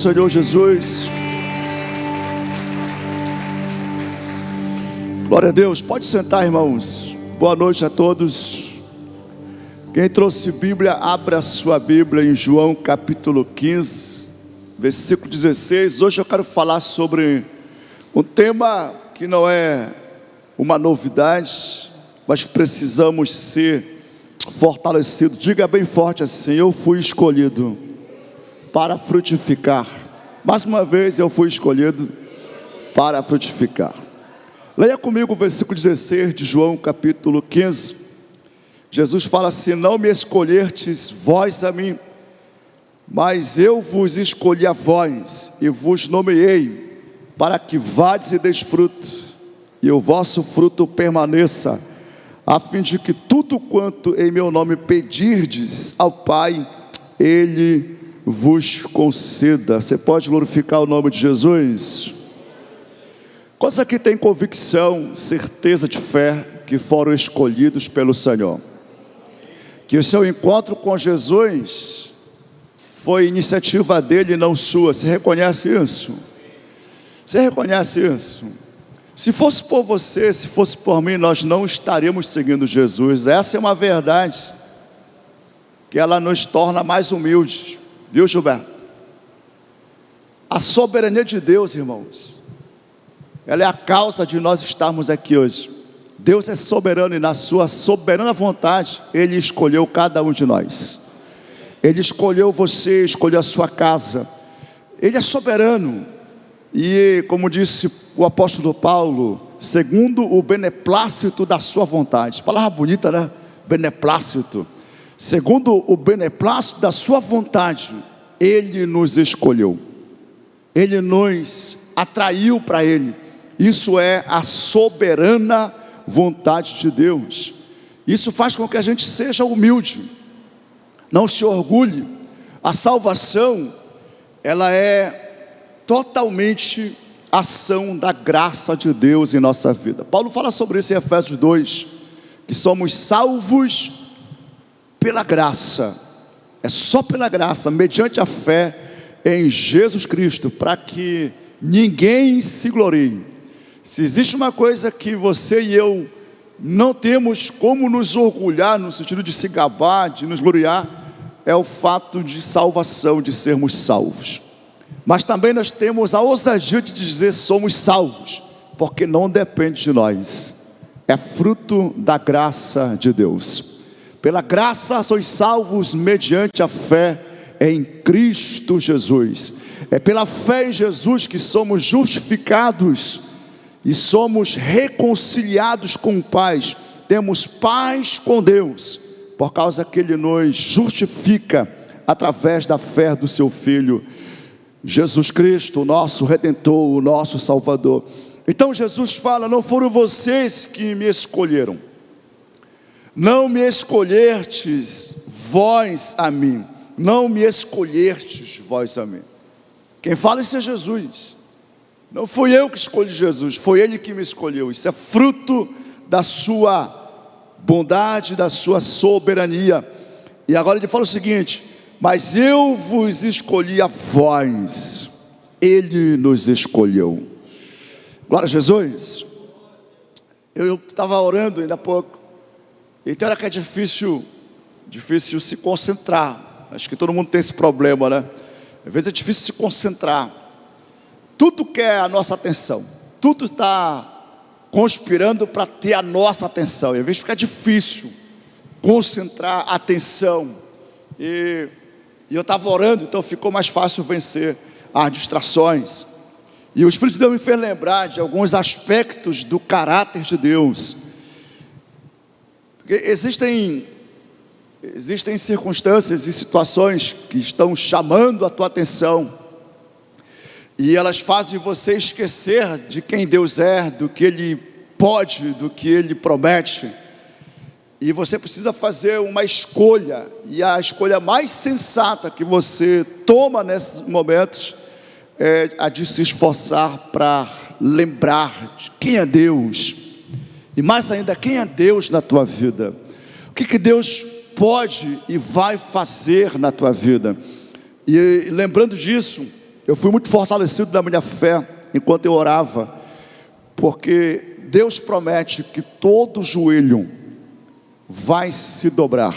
Senhor Jesus. Glória a Deus. Pode sentar, irmãos. Boa noite a todos. Quem trouxe Bíblia, abra a sua Bíblia em João capítulo 15, versículo 16. Hoje eu quero falar sobre um tema que não é uma novidade, mas precisamos ser fortalecidos. Diga bem forte assim: eu fui escolhido para frutificar. Mais uma vez, eu fui escolhido para frutificar. Leia comigo o versículo 16 de João capítulo 15. Jesus fala assim: não me escolhertes vós a mim, mas eu vos escolhi a vós e vos nomeei para que vades e deis fruto, e o vosso fruto permaneça, a fim de que tudo quanto em meu nome pedirdes ao Pai, Ele vos conceda. Você pode glorificar o nome de Jesus? Quantos aqui tem convicção, certeza de fé que foram escolhidos pelo Senhor? Que o seu encontro com Jesus foi iniciativa dele e não sua. Você reconhece isso? Você reconhece isso? Se fosse por você, se fosse por mim, nós não estaríamos seguindo Jesus. Essa é uma verdade que ela nos torna mais humildes. Viu, Gilberto? A soberania de Deus, irmãos, ela é a causa de nós estarmos aqui hoje. Deus é soberano e na sua soberana vontade Ele escolheu cada um de nós. Ele escolheu você, escolheu a sua casa. Ele é soberano. E como disse o apóstolo Paulo, segundo o beneplácito da sua vontade. Palavra bonita, né? Beneplácito. Segundo o beneplácito da sua vontade, Ele nos escolheu. Ele nos atraiu para Ele. Isso é a soberana vontade de Deus. Isso faz com que a gente seja humilde. Não se orgulhe. A salvação, ela é totalmente ação da graça de Deus em nossa vida. Paulo fala sobre isso em Efésios 2, que somos salvos pela graça. É só pela graça, mediante a fé em Jesus Cristo, para que ninguém se glorie. Se existe uma coisa que você e eu não temos como nos orgulhar, no sentido de se gabar, de nos gloriar, é o fato de salvação, de sermos salvos. Mas também nós temos a ousadia de dizer somos salvos, porque não depende de nós, é fruto da graça de Deus. Pela graça sois salvos mediante a fé em Cristo Jesus. É pela fé em Jesus que somos justificados e somos reconciliados com o Pai. Temos paz com Deus, por causa que Ele nos justifica através da fé do seu Filho Jesus Cristo, o nosso Redentor, o nosso Salvador. Então Jesus fala: não foram vocês que me escolheram, não me escolhertes vós a mim, não me escolhertes vós a mim. Quem fala isso é Jesus. Não fui eu que escolhi Jesus, foi Ele que me escolheu. Isso é fruto da sua bondade, da sua soberania. E agora ele fala o seguinte: mas eu vos escolhi a vós. Ele nos escolheu. Glória a Jesus. Eu estava orando ainda há pouco, e tem hora que é difícil se concentrar. Acho que todo mundo tem esse problema, né? Às vezes é difícil se concentrar. Tudo quer a nossa atenção. Tudo está conspirando para ter a nossa atenção. E às vezes fica difícil concentrar a atenção. E eu estava orando, então ficou mais fácil vencer as distrações. E o Espírito de Deus me fez lembrar de alguns aspectos do caráter de Deus. Porque existem circunstâncias e situações que estão chamando a tua atenção, e elas fazem você esquecer de quem Deus é, do que Ele pode, do que Ele promete. E você precisa fazer uma escolha, e a escolha mais sensata que você toma nesses momentos é a de se esforçar para lembrar de quem é Deus, e mais ainda, quem é Deus na tua vida, o que Deus pode e vai fazer na tua vida. E lembrando disso, eu fui muito fortalecido na minha fé enquanto eu orava, porque Deus promete que todo joelho vai se dobrar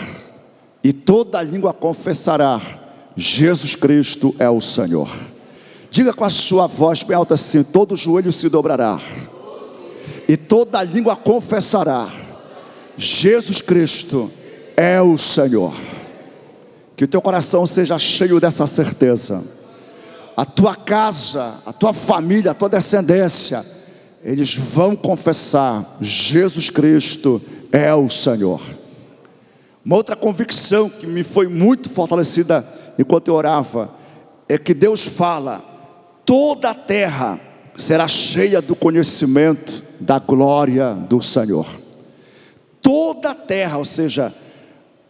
e toda língua confessará: Jesus Cristo é o Senhor. Diga com a sua voz bem alta assim: todo joelho se dobrará e toda língua confessará: Jesus Cristo é o Senhor. Que o teu coração seja cheio dessa certeza. A tua casa, a tua família, a tua descendência, eles vão confessar: Jesus Cristo é o Senhor. Uma outra convicção que me foi muito fortalecida enquanto eu orava é que Deus fala: toda a terra será cheia do conhecimento da glória do Senhor. Toda a terra, ou seja,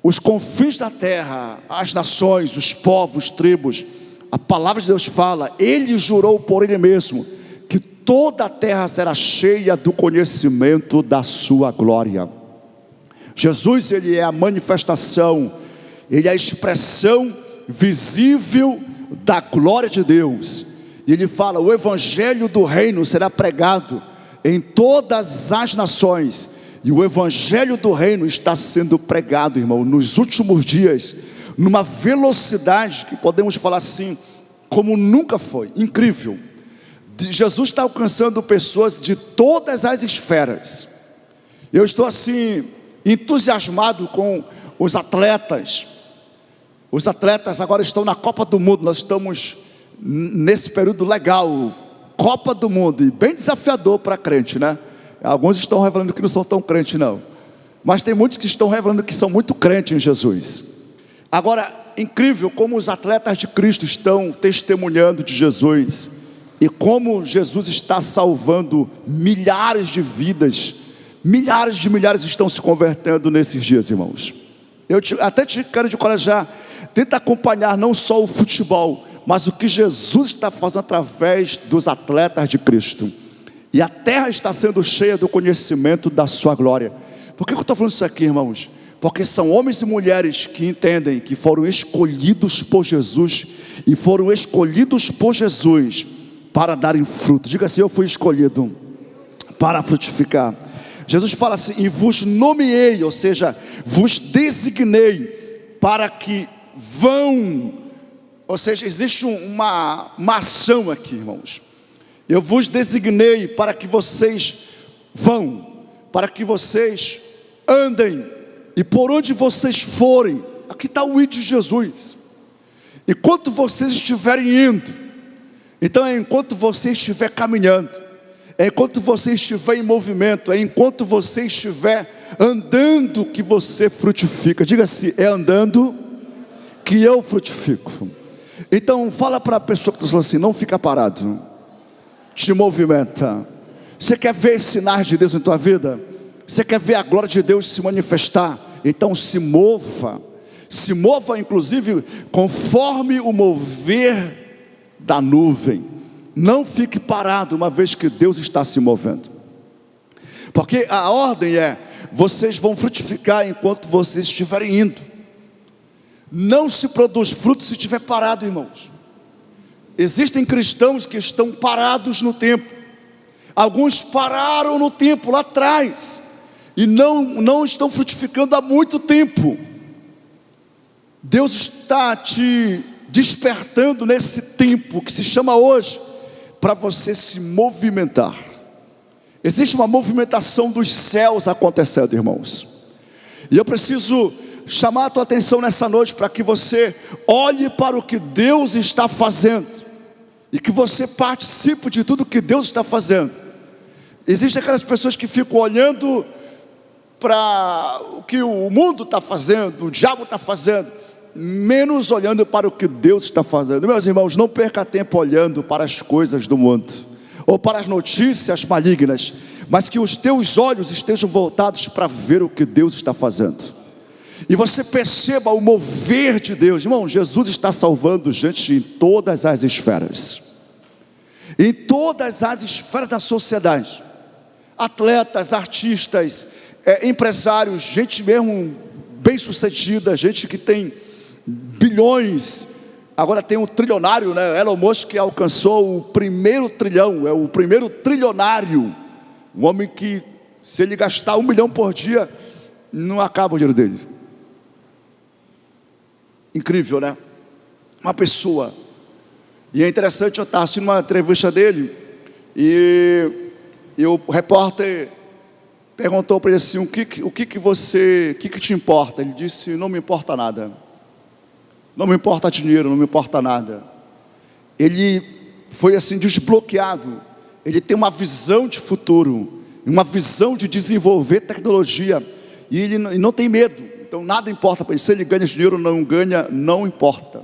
os confins da terra, as nações, os povos, tribos, a palavra de Deus fala, Ele jurou por Ele mesmo, que toda a terra será cheia do conhecimento da sua glória. Jesus, Ele é a manifestação, Ele é a expressão visível da glória de Deus. E Ele fala: o evangelho do reino será pregado em todas as nações. E o evangelho do reino está sendo pregado, irmão, nos últimos dias, numa velocidade que podemos falar assim, como nunca foi, incrível. Jesus está alcançando pessoas de todas as esferas. Eu estou assim, entusiasmado com os atletas. Os atletas agora estão na Copa do Mundo. Nós estamos nesse período legal, Copa do Mundo, e bem desafiador para crente, né? Alguns estão revelando que não são tão crentes não, mas tem muitos que estão revelando que são muito crentes em Jesus. Agora, incrível como os atletas de Cristo estão testemunhando de Jesus, e como Jesus está salvando milhares de vidas. Milhares de milhares estão se convertendo nesses dias, irmãos. Eu até te quero te encorajar, tenta acompanhar não só o futebol, mas o que Jesus está fazendo através dos atletas de Cristo. E a terra está sendo cheia do conhecimento da sua glória. Por que eu estou falando isso aqui, irmãos? Porque são homens e mulheres que entendem que foram escolhidos por Jesus, e foram escolhidos por Jesus para darem fruto. Diga assim: eu fui escolhido para frutificar. Jesus fala assim: e vos nomeei, ou seja, vos designei para que vão. Ou seja, existe uma ação aqui, irmãos. Eu vos designei para que vocês vão, para que vocês andem, e por onde vocês forem, aqui está o ID de Jesus. Enquanto vocês estiverem indo, então é enquanto você estiver caminhando, é enquanto você estiver em movimento, é enquanto você estiver andando que você frutifica. Diga-se: é andando que eu frutifico. Então fala para a pessoa que está falando assim: não fica parado, te movimenta. Você quer ver sinais de Deus em tua vida? Você quer ver a glória de Deus se manifestar? Então se mova inclusive conforme o mover da nuvem. Não fique parado uma vez que Deus está se movendo, porque a ordem é: vocês vão frutificar enquanto vocês estiverem indo. Não se produz fruto se estiver parado, irmãos. Existem cristãos que estão parados no tempo. Alguns pararam no tempo lá atrás e não estão frutificando há muito tempo. Deus está te despertando nesse tempo que se chama hoje, para você se movimentar. Existe uma movimentação dos céus acontecendo, irmãos. E eu preciso chamar a tua atenção nessa noite para que você olhe para o que Deus está fazendo e que você participe de tudo que Deus está fazendo. Existem aquelas pessoas que ficam olhando para o que o mundo está fazendo, o diabo está fazendo, menos olhando para o que Deus está fazendo. Meus irmãos, não perca tempo olhando para as coisas do mundo ou para as notícias malignas, mas que os teus olhos estejam voltados para ver o que Deus está fazendo. E você perceba o mover de Deus. Irmão, Jesus está salvando gente em todas as esferas. Em todas as esferas da sociedade. Atletas, artistas, empresários, gente mesmo bem sucedida, gente que tem bilhões Agora tem um trilionário, né? Elon Musk, que alcançou o primeiro trilhão, é o primeiro trilionário. Um homem que, se ele gastar 1 milhão por dia, não acaba o dinheiro dele. Incrível, né? Uma pessoa. E é interessante, eu estava assistindo uma entrevista dele, e o repórter perguntou para ele assim: o que te importa? Ele disse: não me importa nada. Não me importa dinheiro, não me importa nada. Ele foi assim desbloqueado. Ele tem uma visão de futuro, uma visão de desenvolver tecnologia, e ele não tem medo. Então nada importa para ele. Se ele ganha dinheiro ou não ganha, não importa.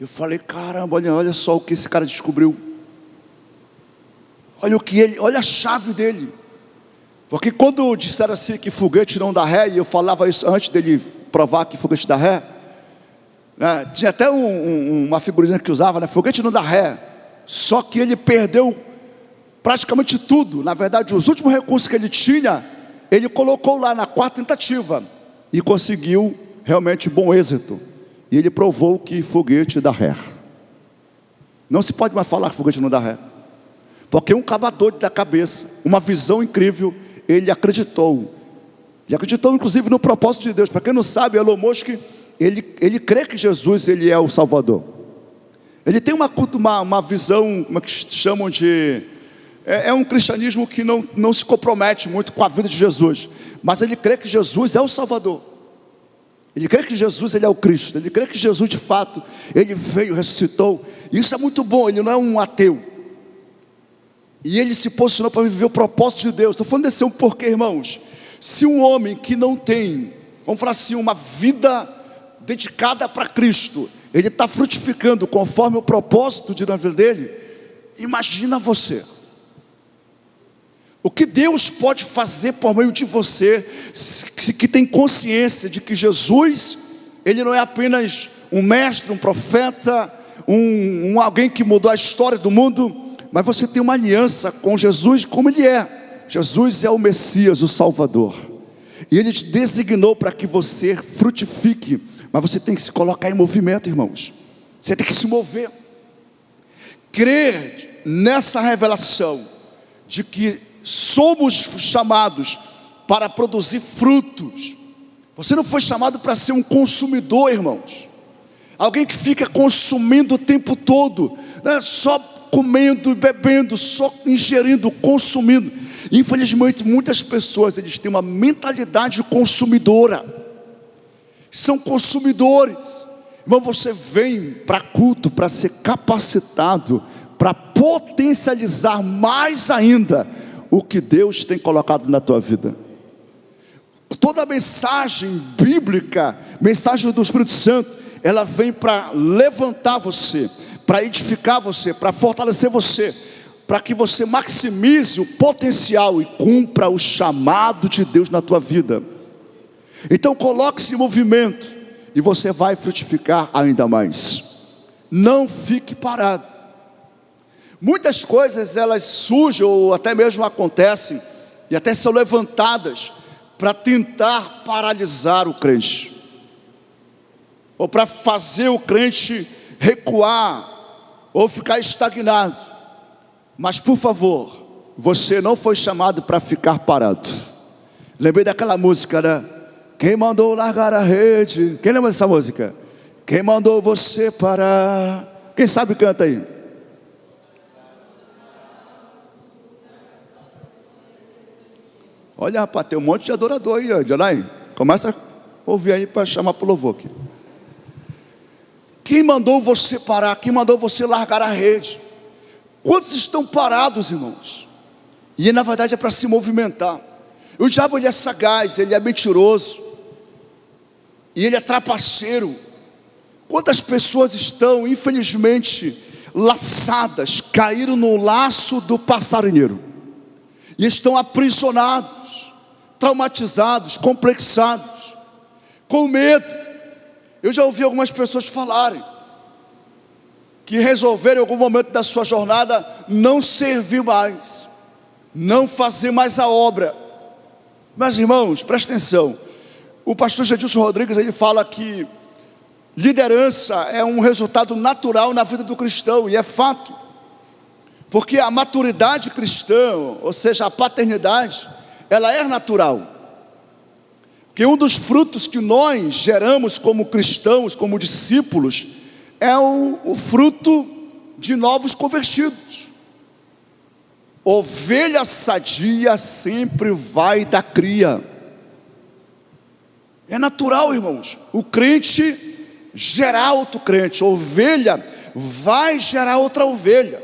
Eu falei: caramba, olha só o que esse cara descobriu. Olha a chave dele. Porque quando disseram assim que foguete não dá ré, e eu falava isso antes dele provar que foguete dá ré, né? Tinha até uma figurinha que usava, né? Foguete não dá ré. Só que ele perdeu praticamente tudo. Na verdade, os últimos recursos que ele tinha, ele colocou lá na 4ª tentativa e conseguiu realmente bom êxito. E ele provou que foguete dá ré. Não se pode mais falar que foguete não dá ré, porque um cavador da cabeça, uma visão incrível, ele acreditou. Ele acreditou inclusive no propósito de Deus. Para quem não sabe, Elon Musk, ele crê que Jesus, ele é o Salvador. Ele tem uma visão, como é que chamam de... É um cristianismo que não se compromete muito com a vida de Jesus, mas ele crê que Jesus é o Salvador. Ele crê que Jesus, ele é o Cristo. Ele crê que Jesus, de fato, ele veio, ressuscitou. Isso é muito bom. Ele não é um ateu. E ele se posicionou para viver o propósito de Deus. Estou falando desse um porquê, irmãos. Se um homem que não tem, vamos falar assim, uma vida dedicada para Cristo, ele está frutificando conforme o propósito de na vida dele, imagina você. O que Deus pode fazer por meio de você, que tem consciência de que Jesus, ele não é apenas um mestre, um profeta, alguém que mudou a história do mundo, mas você tem uma aliança com Jesus como ele é. Jesus é o Messias, o Salvador, e ele te designou para que você frutifique, mas você tem que se colocar em movimento, irmãos. Você tem que se mover, crer nessa revelação de que somos chamados para produzir frutos. Você não foi chamado para ser um consumidor, irmãos, alguém que fica consumindo o tempo todo, né? Só comendo e bebendo, só ingerindo, consumindo. Infelizmente, muitas pessoas, eles têm uma mentalidade consumidora, são consumidores. Irmão, você vem para culto para ser capacitado, para potencializar mais ainda o que Deus tem colocado na tua vida. Toda a mensagem bíblica, mensagem do Espírito Santo, ela vem para levantar você, para edificar você, para fortalecer você, para que você maximize o potencial e cumpra o chamado de Deus na tua vida. Então coloque-se em movimento e você vai frutificar ainda mais. Não fique parado. Muitas coisas elas surgem ou até mesmo acontecem e até são levantadas para tentar paralisar o crente, ou para fazer o crente recuar ou ficar estagnado. Mas por favor, você não foi chamado para ficar parado. Lembrei daquela música, né? Quem mandou largar a rede? Quem lembra dessa música? Quem mandou você parar? Quem sabe canta aí. Olha, rapaz, tem um monte de adorador aí, Jonai. Começa a ouvir aí para chamar para o louvor aqui. Quem mandou você parar? Quem mandou você largar a rede? Quantos estão parados, irmãos? E na verdade é para se movimentar. O diabo, ele é sagaz, ele é mentiroso, e ele é trapaceiro. Quantas pessoas estão, infelizmente, laçadas, caíram no laço do passarinheiro, e estão aprisionados, traumatizados, complexados, com medo. Eu já ouvi algumas pessoas falarem que resolveram em algum momento da sua jornada não servir mais, não fazer mais a obra. Mas irmãos, presta atenção. O pastor Gedilson Rodrigues, ele fala que Liderança é um resultado natural na vida do cristão, e é fato, porque a maturidade cristã, ou seja, a paternidade, ela é natural. Que um dos frutos que nós geramos como cristãos, como discípulos, é o fruto de novos convertidos. Ovelha sadia sempre vai dar cria. É natural, irmãos, o crente gerar outro crente, ovelha vai gerar outra ovelha.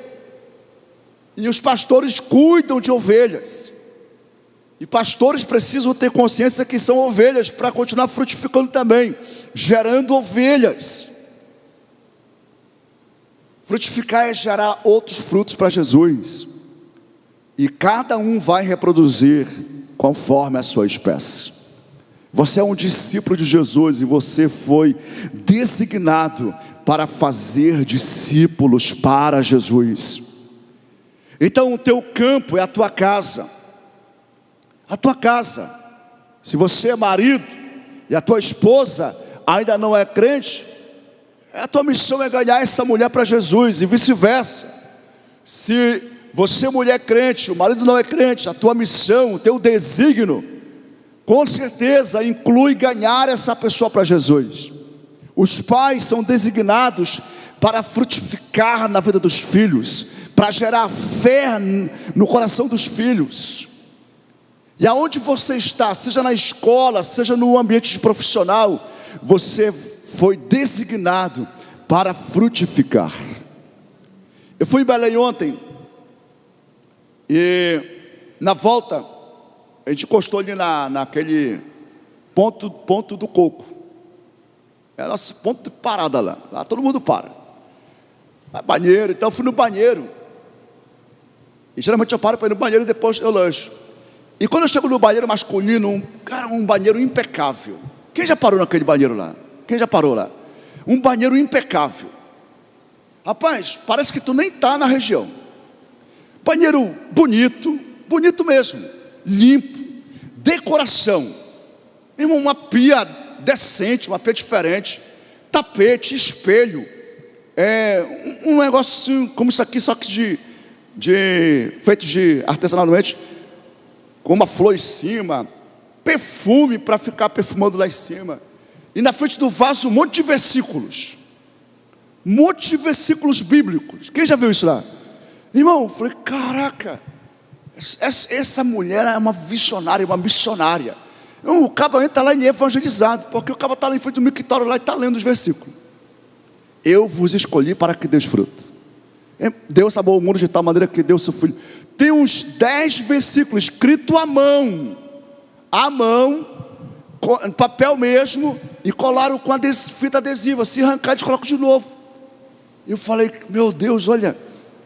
E os pastores cuidam de ovelhas. E pastores precisam ter consciência que são ovelhas para continuar frutificando também, gerando ovelhas. Frutificar é gerar outros frutos para Jesus. E cada um vai reproduzir conforme a sua espécie. Você é um discípulo de Jesus e você foi designado para fazer discípulos para Jesus. Então o teu campo é a tua casa. A tua casa. Se você é marido e a tua esposa ainda não é crente, a tua missão é ganhar essa mulher para Jesus, e vice-versa. Se você, mulher, é crente, o marido não é crente, a tua missão, o teu desígnio, com certeza inclui ganhar essa pessoa para Jesus. Os pais são designados para frutificar na vida dos filhos, para gerar fé no coração dos filhos. E aonde você está, seja na escola, seja no ambiente profissional, você foi designado para frutificar. Eu fui em Belém ontem, e na volta, a gente encostou ali naquele ponto do coco. É nosso ponto de parada lá. Lá todo mundo para. Vai banheiro, então eu fui no banheiro. E geralmente eu paro para ir no banheiro e depois eu lancho. E quando eu chego no banheiro masculino, um banheiro impecável. Quem já parou naquele banheiro lá? Quem já parou lá? Um banheiro impecável. Rapaz, parece que tu nem está na região. Banheiro bonito, bonito mesmo, limpo, decoração. Irmão, uma pia decente, uma pia diferente, tapete, espelho, um negócio assim, como isso aqui, só que feito de artesanalmente, com uma flor em cima, perfume para ficar perfumando lá em cima, e na frente do vaso um monte de versículos bíblicos. Quem já viu isso lá? Irmão, eu falei, caraca, essa mulher é uma visionária, uma missionária. O cabo entra lá e ele é evangelizado, porque o cabo está lá em frente do mictório lá e está lendo os versículos. Eu vos escolhi para que deis fruto. Deus amou o mundo de tal maneira que deu seu filho. Tem uns 10 versículos escritos à mão, papel mesmo, e colaram com a fita adesiva. Se arrancar, eles colocam de novo. Eu falei, meu Deus, olha.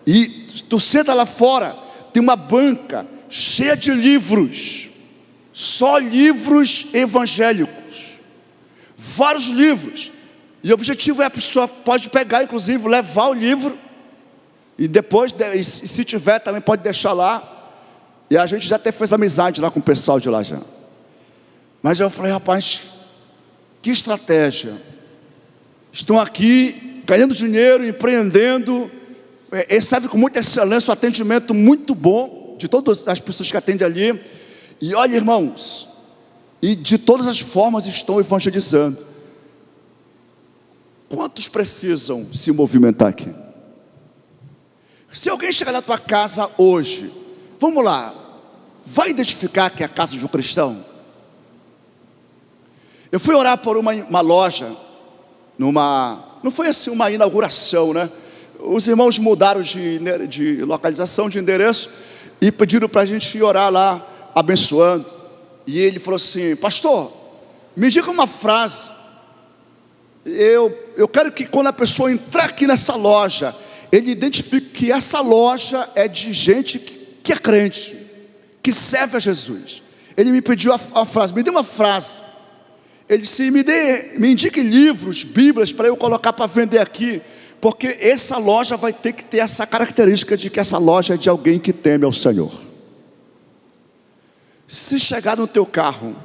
E tu senta lá fora, tem uma banca cheia de livros, só livros evangélicos, vários livros. E o objetivo é a pessoa pode pegar, inclusive, levar o livro, e depois, se tiver, também pode deixar lá. E a gente já até fez amizade lá com o pessoal de lá já. Mas eu falei, rapaz, que estratégia. Estão aqui ganhando dinheiro, empreendendo, serve com muita excelência, um atendimento muito bom de todas as pessoas que atendem ali. E olha, irmãos, e de todas as formas estão evangelizando. Quantos precisam se movimentar aqui? Se alguém chegar na tua casa hoje, vamos lá, vai identificar que é a casa de um cristão? Eu fui orar por uma loja, não foi assim uma inauguração, né? Os irmãos mudaram de localização, de endereço, e pediram para a gente ir orar lá, abençoando. E ele falou assim, pastor, me diga uma frase. Eu quero que quando a pessoa entrar aqui nessa loja, ele identifique que essa loja é de gente que é crente, que serve a Jesus. Ele me pediu a frase, me dê uma frase. Ele disse, me indique livros, bíblias, para eu colocar para vender aqui, porque essa loja vai ter que ter essa característica de que essa loja é de alguém que teme ao Senhor. Se chegar no teu carro,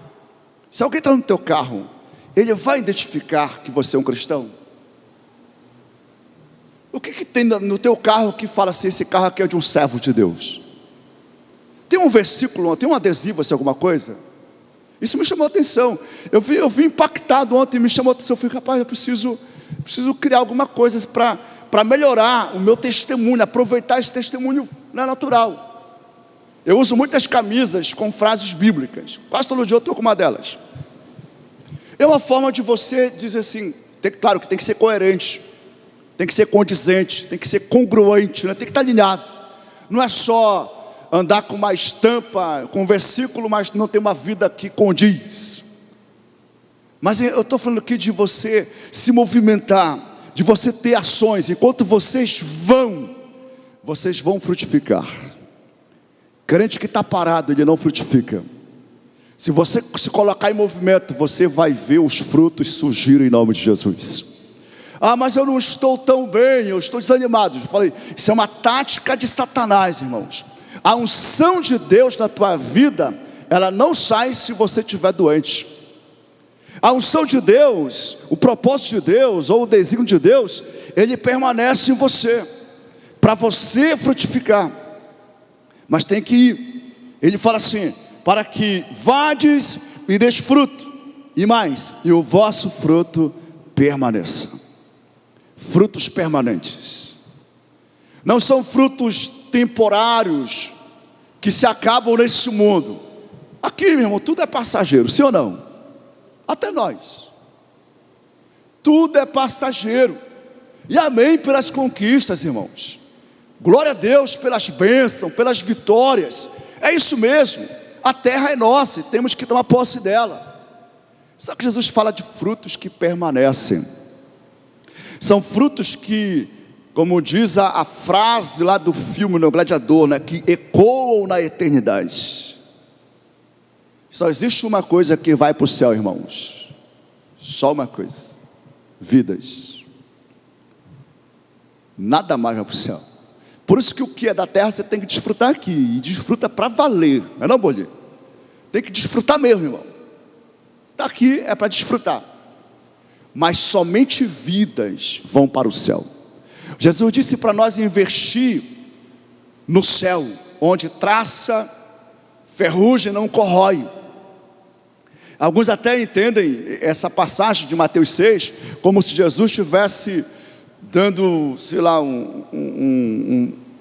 se alguém está no teu carro ele vai identificar que você é um cristão? O que tem no teu carro que fala assim, esse carro aqui é de um servo de Deus? Tem um versículo, tem um adesivo, assim, alguma coisa? Isso me chamou a atenção. Eu vi impactado ontem, me chamou a atenção. Eu falei, rapaz, eu preciso criar alguma coisa para melhorar o meu testemunho, aproveitar esse testemunho natural. Eu uso muitas camisas com frases bíblicas. Quase todo dia eu estou com uma delas. É uma forma de você dizer assim, claro que tem que ser coerente, tem que ser condizente, tem que ser congruente, né? Tem que estar alinhado. Não é só andar com uma estampa, com um versículo, mas não ter uma vida que condiz. Mas eu estou falando aqui de você se movimentar, de você ter ações. Enquanto vocês vão frutificar. Crente que está parado, ele não frutifica. Se você se colocar em movimento, você vai ver os frutos surgirem em nome de Jesus. Ah, mas eu não estou tão bem, eu estou desanimado. Eu falei, isso é uma tática de Satanás, irmãos. A unção de Deus na tua vida, ela não sai se você estiver doente. A unção de Deus, o propósito de Deus, ou o desígnio de Deus, ele permanece em você, para você frutificar. Mas tem que ir. Ele fala assim, para que vades e deis fruto, e mais, e o vosso fruto permaneça. Frutos permanentes. Não são frutos temporários que se acabam nesse mundo. Aqui, meu irmão, tudo é passageiro, sim ou não? Até nós. Tudo é passageiro. E amém pelas conquistas, irmãos. Glória a Deus pelas bênçãos, pelas vitórias. É isso mesmo. A terra é nossa e temos que tomar posse dela. Só que Jesus fala de frutos que permanecem. São frutos que, como diz a frase lá do filme No Gladiador, né, que ecoam na eternidade. Só existe uma coisa que vai para o céu, irmãos. Só uma coisa: vidas. Nada mais vai para o céu. Por isso que o que é da terra você tem que desfrutar aqui. E desfruta para valer, não é não, Bolinha? Tem que desfrutar mesmo, irmão. Está aqui é para desfrutar. Mas somente vidas vão para o céu. Jesus disse para nós investir no céu, onde traça, ferrugem não corrói. Alguns até entendem essa passagem de Mateus 6 como se Jesus estivesse dando, sei lá,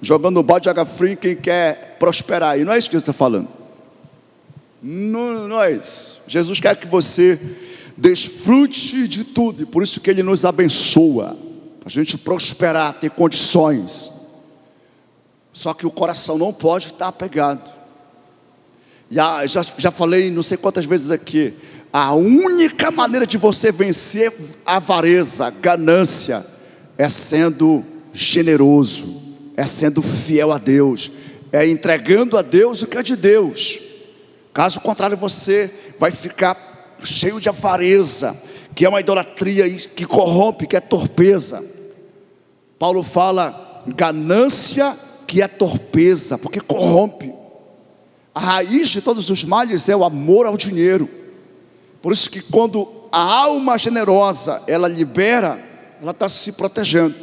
jogando um balde de água fria em quem quer prosperar. E não é isso que ele está falando. Não é isso. Jesus quer que você desfrute de tudo, e por isso que Ele nos abençoa, a gente prosperar, ter condições. Só que o coração não pode estar apegado. Já falei não sei quantas vezes aqui, a única maneira de você vencer a avareza, a ganância, é sendo generoso, é sendo fiel a Deus, é entregando a Deus o que é de Deus. Caso contrário, você vai ficar cheio de avareza, que é uma idolatria que corrompe, que é torpeza. Paulo fala ganância, que é torpeza, porque corrompe. A raiz de todos os males é o amor ao dinheiro. Por isso que quando a alma generosa ela libera, ela está se protegendo.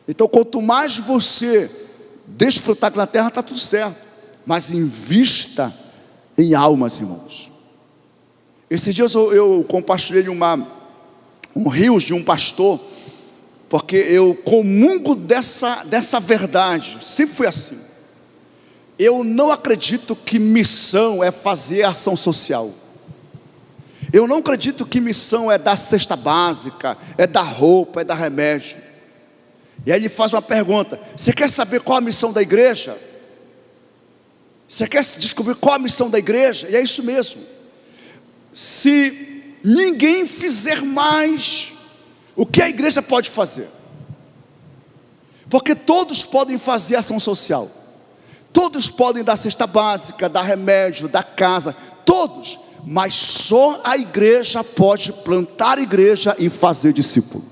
Então quanto mais você desfrutar aqui na terra, está tudo certo, mas invista em almas, irmãos. Esses dias eu compartilhei um rios de um pastor, porque eu comungo dessa verdade, sempre fui assim. Eu não acredito que missão é fazer ação social. Eu não acredito que missão é dar cesta básica, é dar roupa, é dar remédio. E aí ele faz uma pergunta: você quer saber qual a missão da igreja? Você quer descobrir qual a missão da igreja? E é isso mesmo. Se ninguém fizer mais, o que a igreja pode fazer? Porque todos podem fazer ação social, todos podem dar cesta básica, dar remédio, dar casa, todos, mas só a igreja pode plantar igreja e fazer discípulo.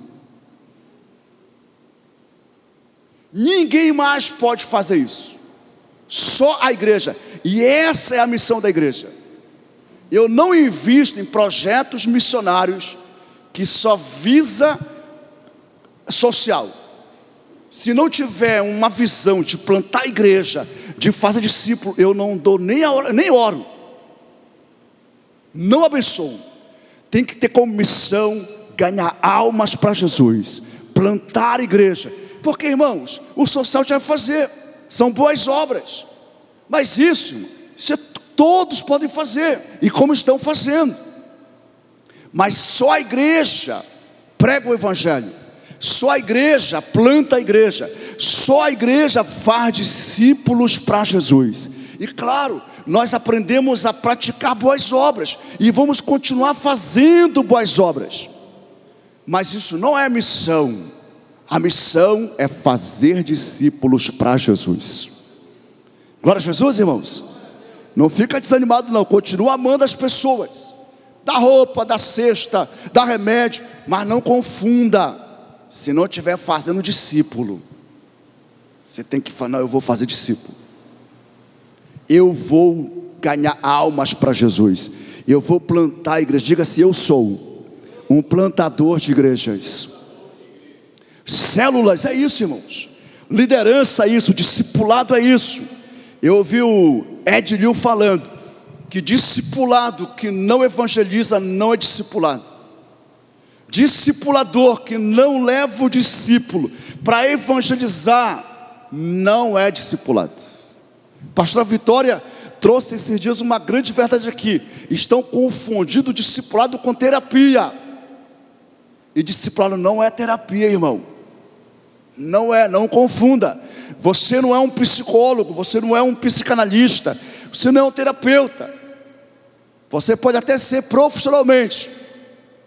Ninguém mais pode fazer isso, só a igreja. E essa é a missão da igreja. Eu não invisto em projetos missionários que só visa social. Se não tiver uma visão de plantar igreja, de fazer discípulo, eu não dou nem oro, não abençoo. Tem que ter como missão ganhar almas para Jesus, plantar igreja. Porque, irmãos, o social já vai fazer, são boas obras. Mas isso todos podem fazer, e como estão fazendo. Mas só a igreja prega o evangelho, só a igreja planta a igreja, só a igreja faz discípulos para Jesus. E claro, nós aprendemos a praticar boas obras, e vamos continuar fazendo boas obras. Mas isso não é missão. A missão é fazer discípulos para Jesus. Glória a Jesus, irmãos. Não fica desanimado não, continua amando as pessoas. Dá roupa, dá cesta, dá remédio, mas não confunda. Se não estiver fazendo discípulo, você tem que falar, não, eu vou fazer discípulo. Eu vou ganhar almas para Jesus. Eu vou plantar a igreja. Diga-se, eu sou um plantador de igrejas. Células é isso, irmãos. Liderança é isso, discipulado é isso. Eu ouvi o Ed Liu falando que discipulado que não evangeliza não é discipulado. Discipulador que não leva o discípulo para evangelizar não é discipulado. Pastora Vitória trouxe esses dias uma grande verdade aqui. Estão confundindo discipulado com terapia. E discipulado não é terapia, irmão. Não confunda. Você não é um psicólogo, você não é um psicanalista, você não é um terapeuta. Você pode até ser profissionalmente,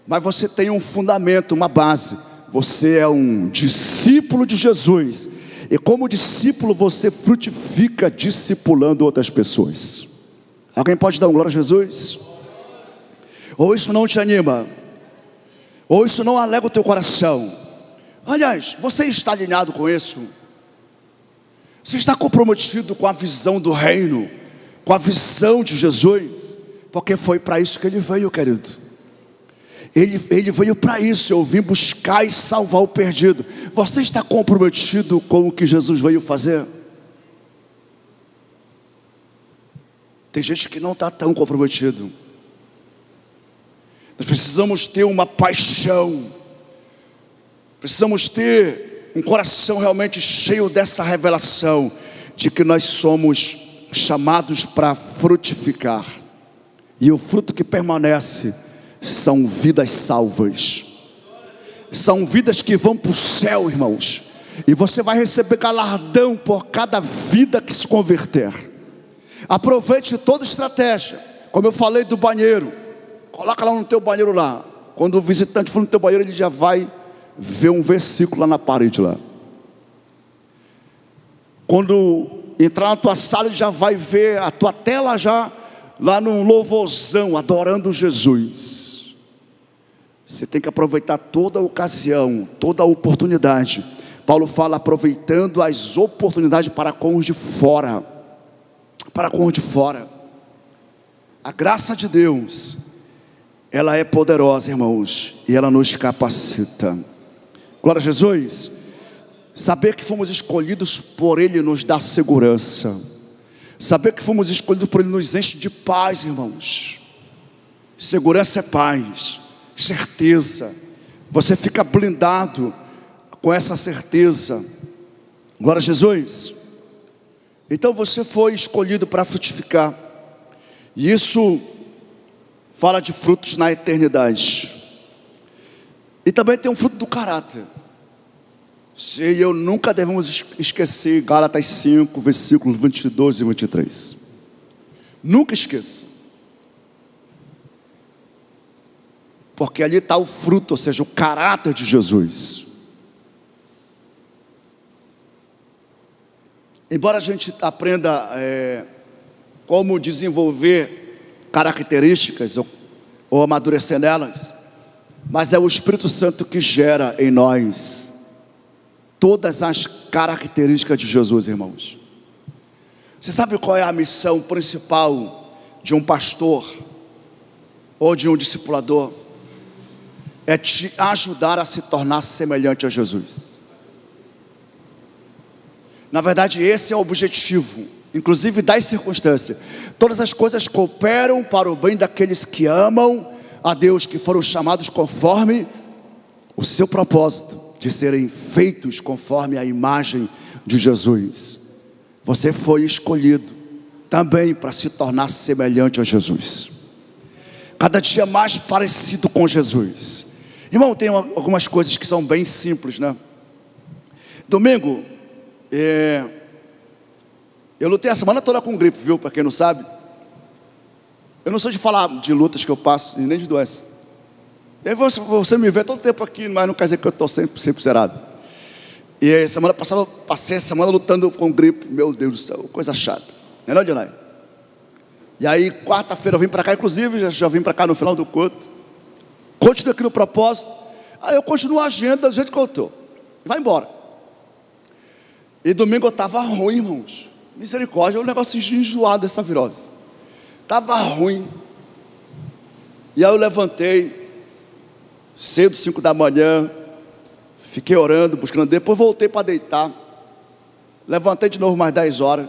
mas você tem um fundamento, uma base. Você é um discípulo de Jesus, e como discípulo você frutifica discipulando outras pessoas. Alguém pode dar um glória a Jesus? Ou isso não te anima? Ou isso não alegra o teu coração? Aliás, você está alinhado com isso? Você está comprometido com a visão do reino, com a visão de Jesus? Porque foi para isso que ele veio, querido. Ele veio para isso. Eu vim buscar e salvar o perdido. Você está comprometido com o que Jesus veio fazer? Tem gente que não está tão comprometido. Nós precisamos ter uma paixão, precisamos ter um coração realmente cheio dessa revelação de que nós somos chamados para frutificar, e o fruto que permanece são vidas salvas, são vidas que vão para o céu, irmãos, e você vai receber galardão por cada vida que se converter. Aproveite toda estratégia, como eu falei do banheiro. Coloca lá no teu banheiro lá. Quando o visitante for no teu banheiro, ele já vai ver um versículo lá na parede lá. Quando entrar na tua sala, ele já vai ver a tua tela já lá num louvorzão, adorando Jesus. Você tem que aproveitar toda a ocasião, toda a oportunidade. Paulo fala, aproveitando as oportunidades para com os de fora. Para com os de fora. A graça de Deus, ela é poderosa, irmãos, e ela nos capacita. Glória a Jesus. Saber que fomos escolhidos por Ele nos dá segurança. Saber que fomos escolhidos por Ele nos enche de paz, irmãos. Segurança é paz, certeza. Você fica blindado com essa certeza. Glória a Jesus. Então você foi escolhido para frutificar, e isso fala de frutos na eternidade. E também tem um fruto do caráter. Você e eu nunca devemos esquecer Gálatas 5, versículos 22 e 23. Nunca esqueça. Porque ali está o fruto, ou seja, o caráter de Jesus. Embora a gente aprenda como desenvolver características ou amadurecer nelas, mas é o Espírito Santo que gera em nós todas as características de Jesus, irmãos. Você sabe qual é a missão principal de um pastor? ou de um discipulador é te ajudar a se tornar semelhante a Jesus. Na verdade, esse é o objetivo, inclusive das circunstâncias. Todas as coisas cooperam para o bem daqueles que amam a Deus, que foram chamados conforme o seu propósito, de serem feitos conforme a imagem de Jesus. Você foi escolhido também para se tornar semelhante a Jesus, cada dia mais parecido com Jesus. Irmão, tem algumas coisas que são bem simples, né? Domingo, eu lutei a semana toda com gripe, viu? Para quem não sabe, eu não sou de falar de lutas que eu passo, nem de doença. E aí você me vê todo tempo aqui, mas não quer dizer que eu estou sempre zerado. E a semana passada, passei a semana lutando com gripe. Meu Deus do céu, coisa chata. Não é não, Dionai? E aí, quarta-feira eu vim para cá, inclusive, já vim para cá no final do culto. Continuo aqui no propósito. Aí eu continuo a agenda do jeito que eu estou. Vai embora. E domingo eu estava ruim, irmãos. Misericórdia, é um negócio enjoado essa virose. Estava ruim. E aí eu levantei cedo, 5 da manhã. Fiquei orando, buscando. Depois voltei para deitar. Levantei de novo mais 10 horas.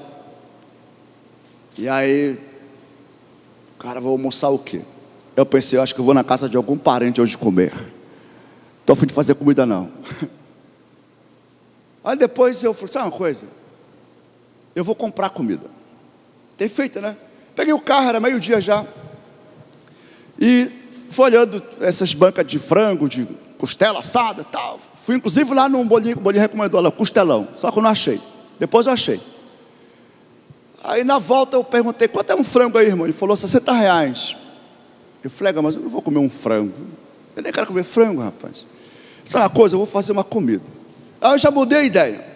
E aí, cara, vou almoçar o quê? Eu pensei, eu acho que eu vou na casa de algum parente hoje comer. Estou a fim de fazer comida não. Aí depois eu falei, sabe uma coisa? Eu vou comprar comida. Tem feito, né? Peguei o carro, era meio-dia já. E fui olhando essas bancas de frango, de costela assada e tal. Fui inclusive lá num bolinho, o bolinho recomendou lá, costelão. Só que eu não achei. Depois eu achei. Aí na volta eu perguntei, quanto é um frango aí, irmão? Ele falou, R$60. Eu falei, mas eu não vou comer um frango. Eu nem quero comer frango, rapaz. Sabe uma coisa, eu vou fazer uma comida. Aí eu já mudei a ideia.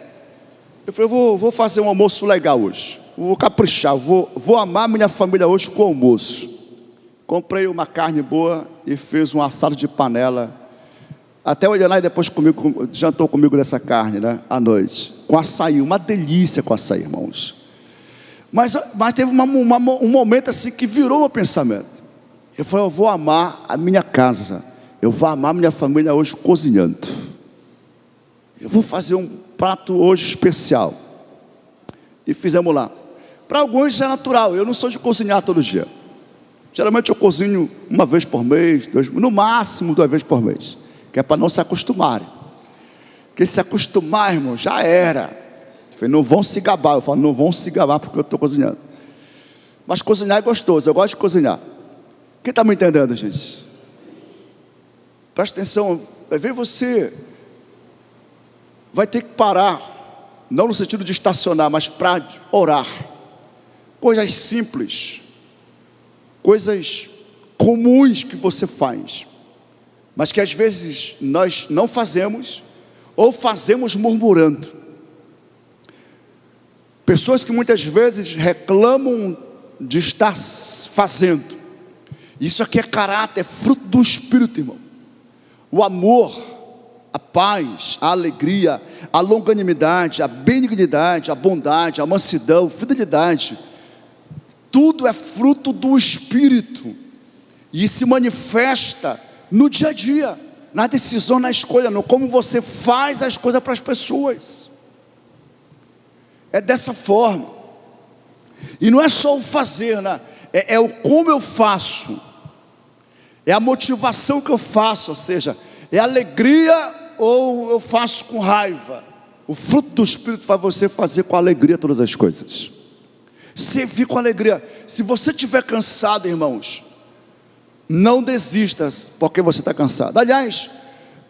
Eu falei, vou fazer um almoço legal hoje. Vou caprichar, vou amar minha família hoje com o almoço. Comprei uma carne boa e fiz um assado de panela. Até o Elianai depois jantou comigo dessa carne, né? À noite. Com açaí, uma delícia com açaí, irmãos. Mas teve um momento assim que virou meu pensamento. Eu falei, eu vou amar a minha casa. Eu vou amar minha família hoje cozinhando. Eu vou fazer um prato hoje especial. E fizemos lá. Para alguns é natural, eu não sou de cozinhar todo dia. Geralmente eu cozinho uma vez por mês, no máximo 2 vezes por mês. Que é para não se acostumarem. Porque se acostumar, irmão, já era. Eu falei, não vão se gabar. Eu falo, não vão se gabar porque eu estou cozinhando. Mas cozinhar é gostoso, eu gosto de cozinhar. Quem está me entendendo, gente? Presta atenção, vai ver você vai ter que parar, não no sentido de estacionar, mas para orar. Coisas simples, coisas comuns que você faz, mas que às vezes nós não fazemos, ou fazemos murmurando. Pessoas que muitas vezes reclamam de estar fazendo. Isso aqui é caráter, é fruto do Espírito, irmão. O amor, a paz, a alegria, a longanimidade, a benignidade, a bondade, a mansidão, a fidelidade, tudo é fruto do Espírito e se manifesta no dia a dia, na decisão, na escolha, no como você faz as coisas para as pessoas. É dessa forma. E não é só o fazer, né? É o como eu faço, é a motivação que eu faço, ou seja, é alegria ou eu faço com raiva. O fruto do Espírito faz você fazer com alegria todas as coisas, servir com alegria. Se você estiver cansado, irmãos, não desista porque você está cansado. Aliás,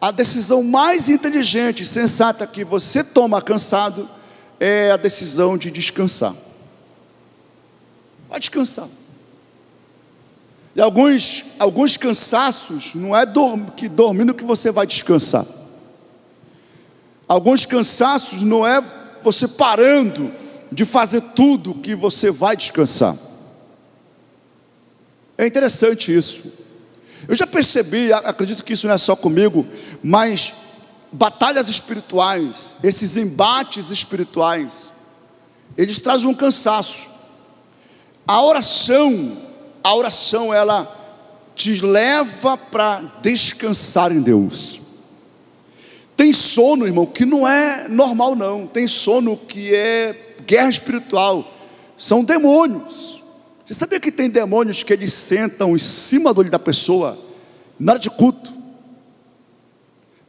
a decisão mais inteligente e sensata que você toma cansado é a decisão de descansar. Vai descansar. E alguns cansaços não é dormindo que você vai descansar. Alguns cansaços não é você parando de fazer tudo que você vai descansar. É interessante isso. Eu já percebi, acredito que isso não é só comigo, mas batalhas espirituais, esses embates espirituais, eles trazem um cansaço. A oração ela te leva para descansar em Deus. Tem sono, irmão, que não é normal não. Tem sono que é guerra espiritual. São demônios. Você sabia que tem demônios que eles sentam em cima do olho da pessoa na hora de culto?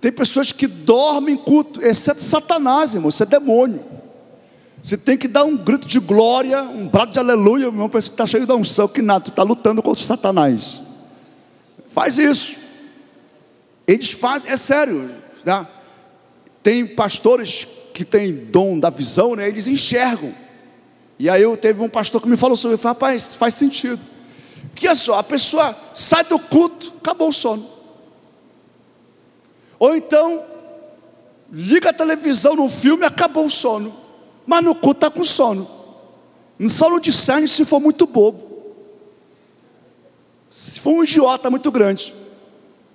Tem pessoas que dormem em culto, exceto Satanás, irmão, isso é demônio. Você tem que dar um grito de glória, um brado de aleluia, meu irmão, parece que está cheio da unção, que nada, tu está lutando contra o Satanás. Faz isso. Eles fazem, é sério, né? Tem pastores que têm dom da visão, né? Eles enxergam. E aí teve um pastor que me falou sobre isso, rapaz, faz sentido. Que é só, a pessoa sai do culto, acabou o sono. Ou então, liga a televisão no filme, acabou o sono. Mas no culto está com sono. Só não discerne se for muito bobo. Se for um idiota muito grande.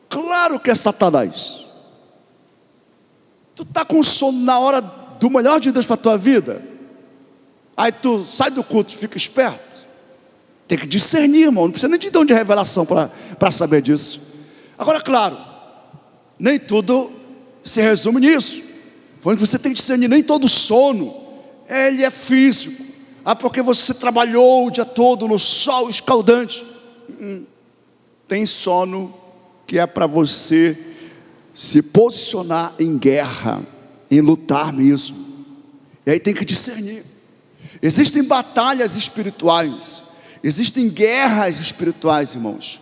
Claro que é Satanás. Tu está com sono na hora do melhor de Deus para a tua vida. Aí tu sai do culto e fica esperto. Tem que discernir, irmão. Não precisa nem de dom de revelação para saber disso. Agora, claro, nem tudo se resume nisso. Você tem que discernir, nem todo sono ele é físico. Porque você trabalhou o dia todo no sol escaldante. Tem sono que é para você se posicionar em guerra, em lutar mesmo. E aí tem que discernir. Existem batalhas espirituais, existem guerras espirituais, irmãos.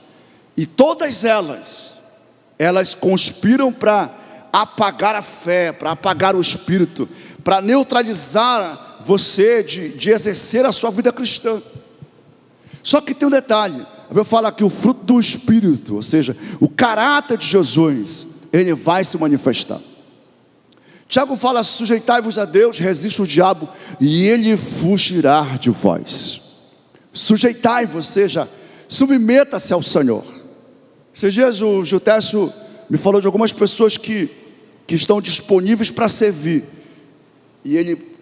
E todas elas conspiram para apagar a fé, para apagar o espírito, para neutralizar você de exercer a sua vida cristã. Só que tem um detalhe, eu falo aqui, o fruto do Espírito, ou seja, o caráter de Jesus, ele vai se manifestar. Tiago fala, sujeitai-vos a Deus, resiste o diabo, e ele fugirá de vós. Sujeitai-vos, ou seja, submeta-se ao Senhor. Esses dias o Jutécio me falou de algumas pessoas que estão disponíveis para servir, e ele,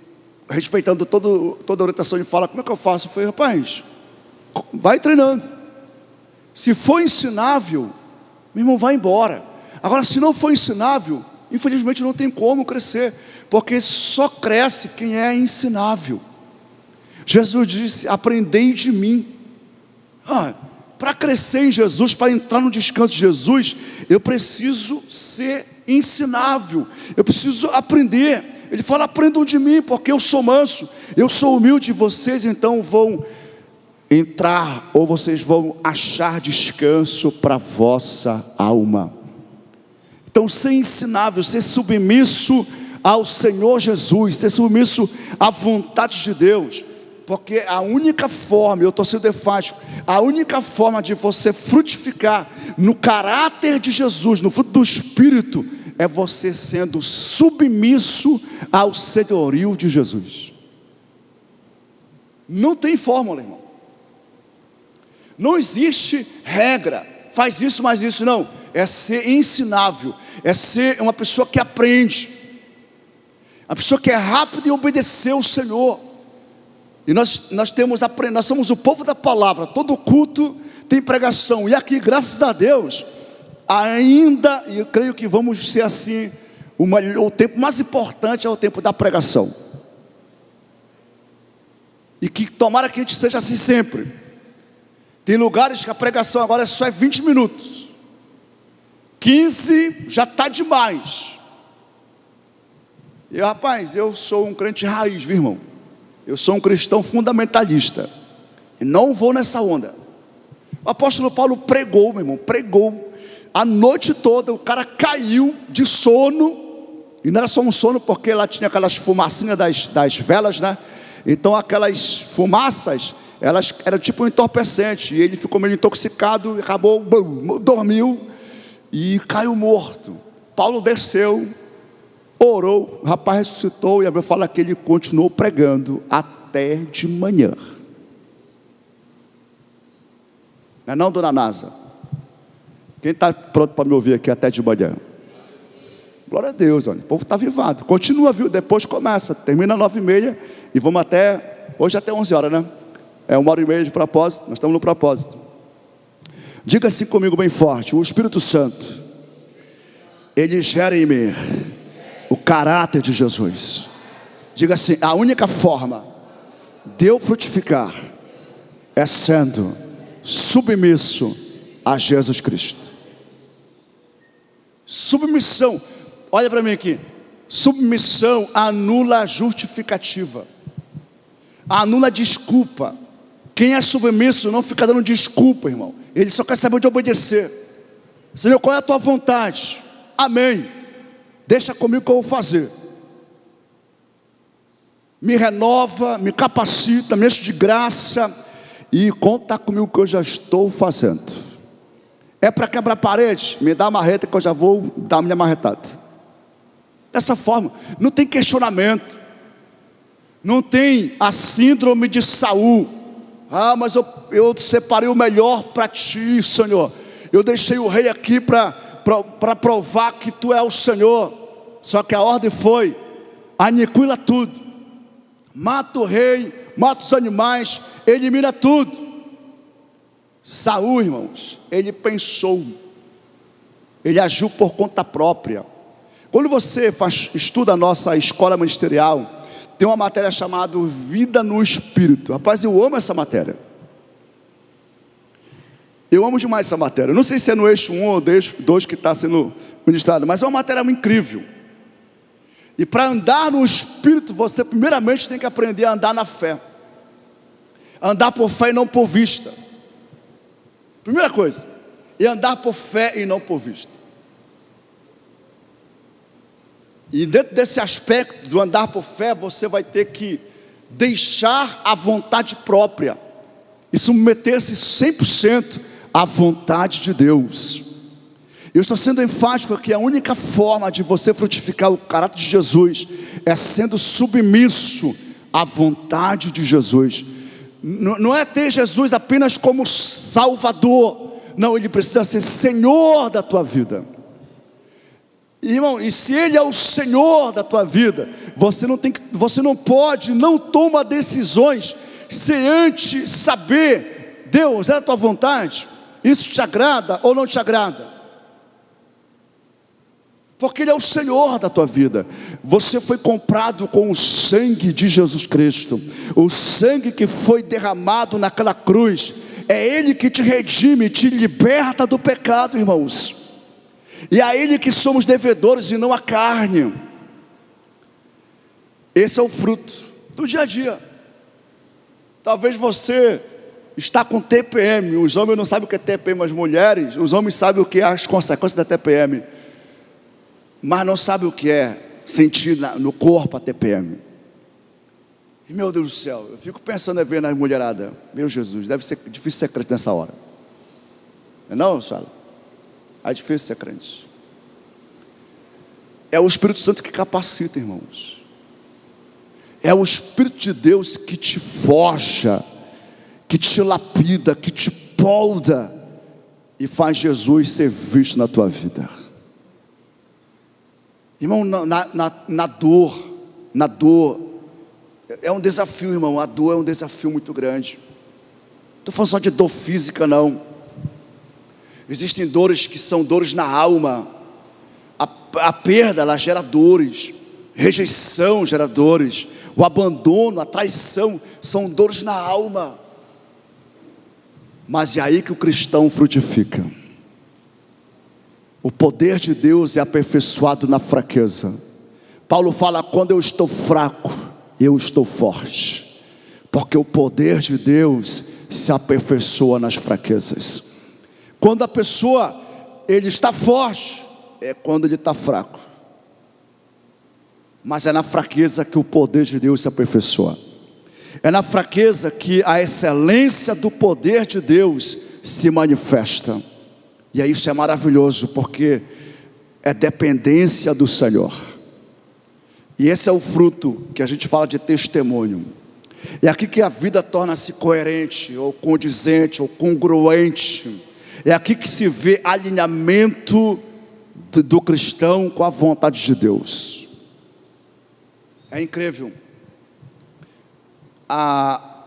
respeitando toda a orientação, ele fala, como é que eu faço? Eu falei, rapaz, vai treinando. Se for ensinável, meu irmão, vai embora. Agora, se não for ensinável, infelizmente não tem como crescer, porque só cresce quem é ensinável. Jesus disse, aprendei de mim. Para crescer em Jesus, para entrar no descanso de Jesus, eu preciso ser ensinável, eu preciso aprender. Ele fala, aprendam de mim, porque eu sou manso, eu sou humilde, vocês então vão entrar, ou vocês vão achar descanso para a vossa alma. Então, ser ensinável, ser submisso ao Senhor Jesus, ser submisso à vontade de Deus, porque a única forma, eu estou sendo enfático, a única forma de você frutificar no caráter de Jesus, no fruto do Espírito, é você sendo submisso ao senhorio de Jesus. Não tem fórmula, irmão. Não existe regra, faz isso, mas isso não. É ser ensinável, é ser uma pessoa que aprende, a pessoa que é rápida em obedecer ao Senhor. E nós somos o povo da palavra, todo culto tem pregação, e aqui, graças a Deus, ainda, e eu creio que vamos ser assim, o tempo mais importante é o tempo da pregação, e que tomara que a gente seja assim sempre. Tem lugares que a pregação agora só é 20 minutos, 15 já está demais. E rapaz, eu sou um crente raiz, viu, irmão? Eu sou um cristão fundamentalista, e não vou nessa onda. O apóstolo Paulo pregou, meu irmão, pregou a noite toda, o cara caiu de sono, e não era só um sono, porque lá tinha aquelas fumacinhas das velas, né? Então aquelas fumaças, elas eram tipo um entorpecente, e ele ficou meio intoxicado, e acabou, dormiu, e caiu morto. Paulo desceu, orou, o rapaz ressuscitou, e a Bíblia fala que ele continuou pregando até de manhã. Não é não, dona Nasa? Quem está pronto para me ouvir aqui até de manhã? Glória a Deus, olha, o povo está avivado. Continua, viu? Depois começa, termina 9h30 e vamos hoje até 11 horas, né? É 1h30 de propósito, nós estamos no propósito. Diga assim comigo bem forte: o Espírito Santo, ele gera em mim o caráter de Jesus. Diga assim: a única forma de eu frutificar é sendo submisso a Jesus Cristo. Submissão, olha para mim aqui. Submissão anula a justificativa, anula a desculpa. Quem é submisso não fica dando desculpa, irmão. Ele só quer saber de obedecer. Senhor, qual é a tua vontade? Amém. Deixa comigo que eu vou fazer. Me renova, me capacita, me enche de graça e conta comigo que eu já estou fazendo. É para quebrar parede? Me dá a marreta que eu já vou dar a minha marretada. Dessa forma, não tem questionamento. Não tem a síndrome de Saul. Ah, mas eu separei o melhor para ti, Senhor. Eu deixei o rei aqui para provar que tu é o Senhor. Só que a ordem foi: aniquila tudo, mata o rei, mata os animais, elimina tudo. Saul, irmãos, ele pensou, ele agiu por conta própria. Quando você estuda a nossa escola ministerial, tem uma matéria chamada Vida no Espírito. Rapaz, eu amo essa matéria. Eu amo demais essa matéria. Eu não sei se é no eixo 1 ou no eixo 2 que está sendo ministrado, mas é uma matéria incrível. E para andar no Espírito, você primeiramente tem que aprender a andar na fé. Andar por fé e não por vista. Primeira coisa, é andar por fé e não por vista. E dentro desse aspecto do andar por fé, você vai ter que deixar a vontade própria e submeter-se 100% à vontade de Deus. Eu estou sendo enfático que a única forma de você frutificar o caráter de Jesus é sendo submisso à vontade de Jesus. Não é ter Jesus apenas como Salvador, não, ele precisa ser Senhor da tua vida. Irmão, e se Ele é o Senhor da tua vida, você não pode, não toma decisões sem antes saber: Deus, é a tua vontade? Isso te agrada ou não te agrada? Porque Ele é o Senhor da tua vida. Você foi comprado com o sangue de Jesus Cristo. O sangue que foi derramado naquela cruz, é Ele que te redime, te liberta do pecado, irmãos. E a Ele que somos devedores e não a carne. Esse é o fruto do dia a dia. Talvez você está com TPM. Os homens não sabem o que é TPM, as mulheres, os homens sabem o que é as consequências da TPM, mas não sabem o que é sentir no corpo a TPM. E meu Deus do céu, eu fico pensando em ver na mulherada. Meu Jesus, deve ser difícil ser crente nessa hora. Não, Sala? É difícil ser crente. É o Espírito Santo que capacita, irmãos. É o Espírito de Deus que te forja, que te lapida, que te polda e faz Jesus ser visto na tua vida. Irmão, na dor, é um desafio, irmão. A dor é um desafio muito grande. Não estou falando só de dor física, não. Existem dores que são dores na alma. A perda, ela gera dores. Rejeição gera dores. O abandono, a traição, são dores na alma. Mas é aí que o cristão frutifica. O poder de Deus é aperfeiçoado na fraqueza. Paulo fala: quando eu estou fraco, eu estou forte. Porque o poder de Deus se aperfeiçoa nas fraquezas. Quando a pessoa, ele está forte, é quando ele está fraco. Mas é na fraqueza que o poder de Deus se aperfeiçoa. É na fraqueza que a excelência do poder de Deus se manifesta. E aí isso é maravilhoso, porque é dependência do Senhor. E esse é o fruto que a gente fala de testemunho. É aqui que a vida torna-se coerente, ou condizente, ou congruente. É aqui que se vê alinhamento do cristão com a vontade de Deus. É incrível.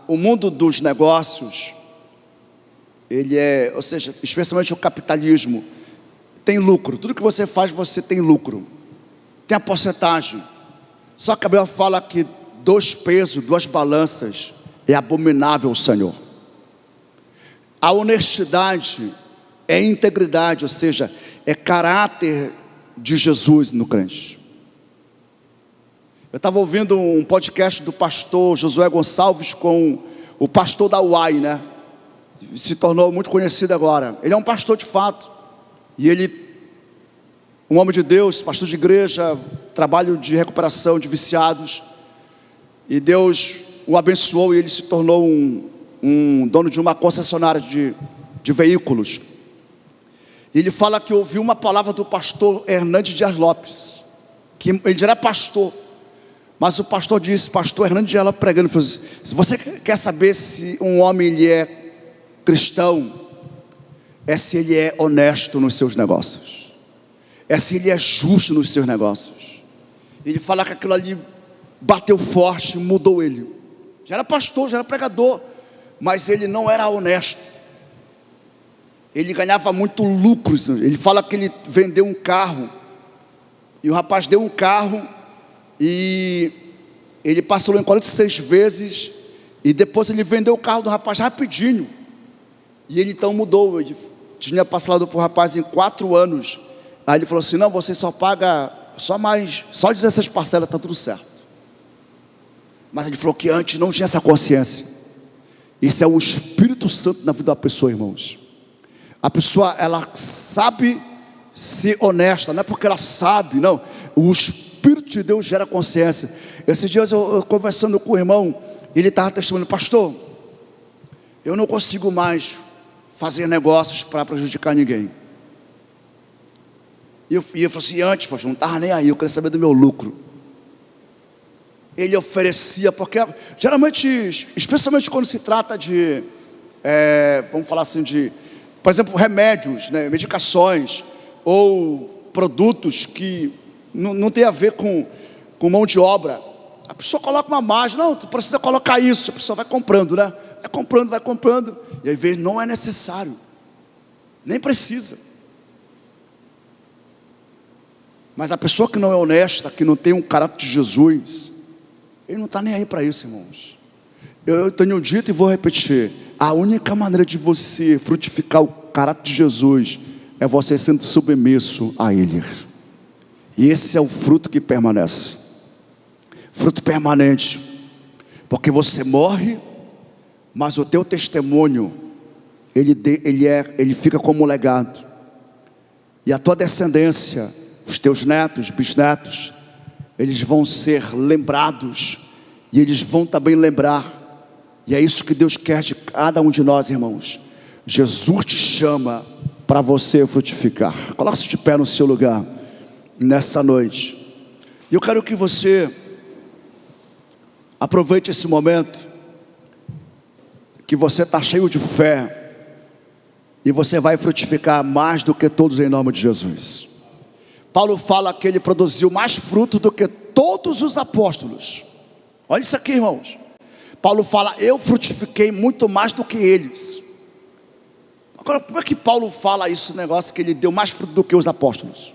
O mundo dos negócios, ou seja, especialmente o capitalismo, tem lucro. Tudo que você faz, você tem lucro. Tem a porcentagem. Só que a Bíblia fala que 2 pesos, 2 balanças é abominável ao Senhor. A honestidade é integridade, ou seja, é caráter de Jesus no crente. Eu estava ouvindo um podcast do pastor Josué Gonçalves com o pastor da UAI, né? Se tornou muito conhecido agora. Ele é um pastor de fato. E ele, um homem de Deus, pastor de igreja, trabalho de recuperação de viciados. E Deus o abençoou e ele se tornou um dono de uma concessionária de veículos. E ele fala que ouviu uma palavra do pastor Hernandes Dias Lopes, que ele já era pastor, mas o pastor disse, pastor Hernandes Dias Lopes pregando, falou assim, se você quer saber se um homem ele é cristão, é se ele é honesto nos seus negócios, é se ele é justo nos seus negócios. Ele fala que aquilo ali bateu forte, mudou ele. Já era pastor, já era pregador, mas ele não era honesto. Ele ganhava muito lucros. Ele fala que ele vendeu um carro, e o rapaz deu um carro, e ele passou em 46 vezes, e depois ele vendeu o carro do rapaz rapidinho, e ele então mudou. Ele tinha passado para o rapaz em 4 anos, aí ele falou assim, não, você só paga só 16 parcelas, está tudo certo. Mas ele falou que antes não tinha essa consciência. Isso é o Espírito Santo na vida da pessoa, irmãos. A pessoa, ela sabe ser honesta, não é porque ela sabe, não. O Espírito de Deus gera consciência. Esses dias eu conversando com o irmão, ele estava testemunhando, pastor, eu não consigo mais fazer negócios para prejudicar ninguém. E eu falei assim, antes, pastor, não estava nem aí, eu queria saber do meu lucro. Ele oferecia, porque geralmente, especialmente quando se trata de, vamos falar assim, por exemplo, remédios, né, medicações, ou produtos que não tem a ver com mão de obra, a pessoa coloca uma margem, não, tu precisa colocar isso, a pessoa vai comprando, né? Vai comprando, e aí vê, não é necessário, nem precisa. Mas a pessoa que não é honesta, que não tem um caráter de Jesus, ele não está nem aí para isso, irmãos. Eu tenho dito e vou repetir, a única maneira de você frutificar o caráter de Jesus é você sendo submisso a Ele. E esse é o fruto que permanece, fruto permanente, porque você morre, mas o teu testemunho ele fica como legado, e a tua descendência, os teus netos, bisnetos, eles vão ser lembrados, e eles vão também lembrar. E é isso que Deus quer de cada um de nós, irmãos. Jesus te chama para você frutificar. Coloque-se de pé no seu lugar nessa noite. E eu quero que você aproveite esse momento que você está cheio de fé, e você vai frutificar mais do que todos em nome de Jesus. Paulo fala que ele produziu mais fruto do que todos os apóstolos. Olha isso aqui, irmãos. Paulo fala, eu frutifiquei muito mais do que eles. Agora, como é que Paulo fala isso, negócio que ele deu mais fruto do que os apóstolos?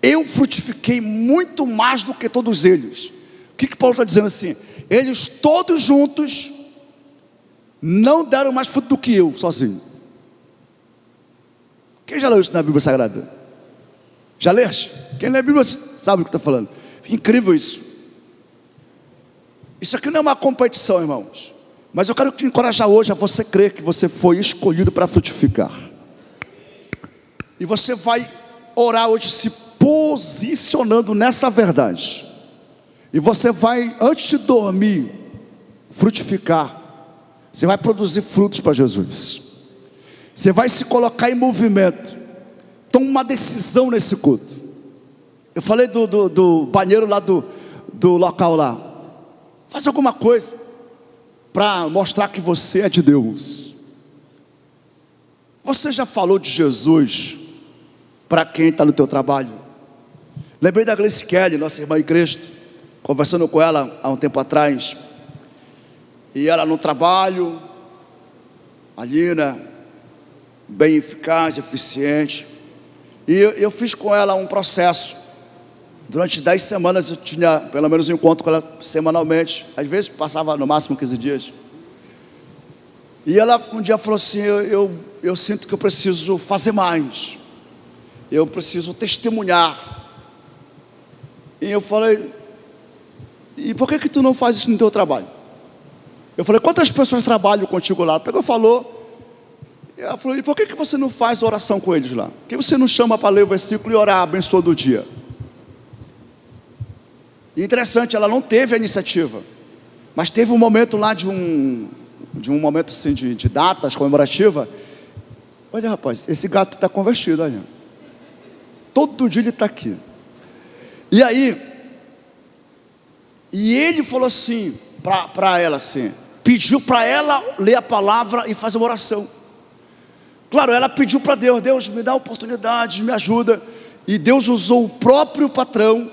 Eu frutifiquei muito mais do que todos eles. O que Paulo está dizendo assim? Eles todos juntos não deram mais fruto do que eu, sozinho. Quem já leu isso na Bíblia Sagrada? Já leste? Quem lê a Bíblia sabe o que está falando. Incrível isso. Isso aqui não é uma competição, irmãos, mas eu quero te encorajar hoje a você crer que você foi escolhido para frutificar. E você vai orar hoje se posicionando nessa verdade. E você vai, antes de dormir, frutificar. Você vai produzir frutos para Jesus. Você vai se colocar em movimento. Toma uma decisão nesse culto. Eu falei do banheiro lá do local lá. Faz alguma coisa para mostrar que você é de Deus. Você já falou de Jesus para quem está no teu trabalho? Lembrei da Gleice Kelly, nossa irmã em Cristo, conversando com ela há um tempo atrás. E ela no trabalho, ali, né? Bem eficaz, eficiente. E eu fiz com ela um processo. Durante 10 semanas eu tinha pelo menos um encontro com ela semanalmente. Às vezes passava no máximo 15 dias. E ela um dia falou assim: eu sinto que eu preciso fazer mais. Eu preciso testemunhar. E eu falei: e por que tu não faz isso no teu trabalho? Eu falei: quantas pessoas trabalham contigo lá? Ela pegou e falou. Ela falou: e por que você não faz oração com eles lá? Por que você não chama para ler o versículo e orar, abençoa do dia? E interessante, ela não teve a iniciativa, mas teve um momento lá de um momento assim de datas comemorativa. Olha, rapaz, esse gato está convertido, olha. Todo dia ele está aqui. E aí, e ele falou assim para ela assim, pediu para ela ler a palavra e fazer uma oração. Claro, ela pediu para Deus: Deus, me dá oportunidade, me ajuda. E Deus usou o próprio patrão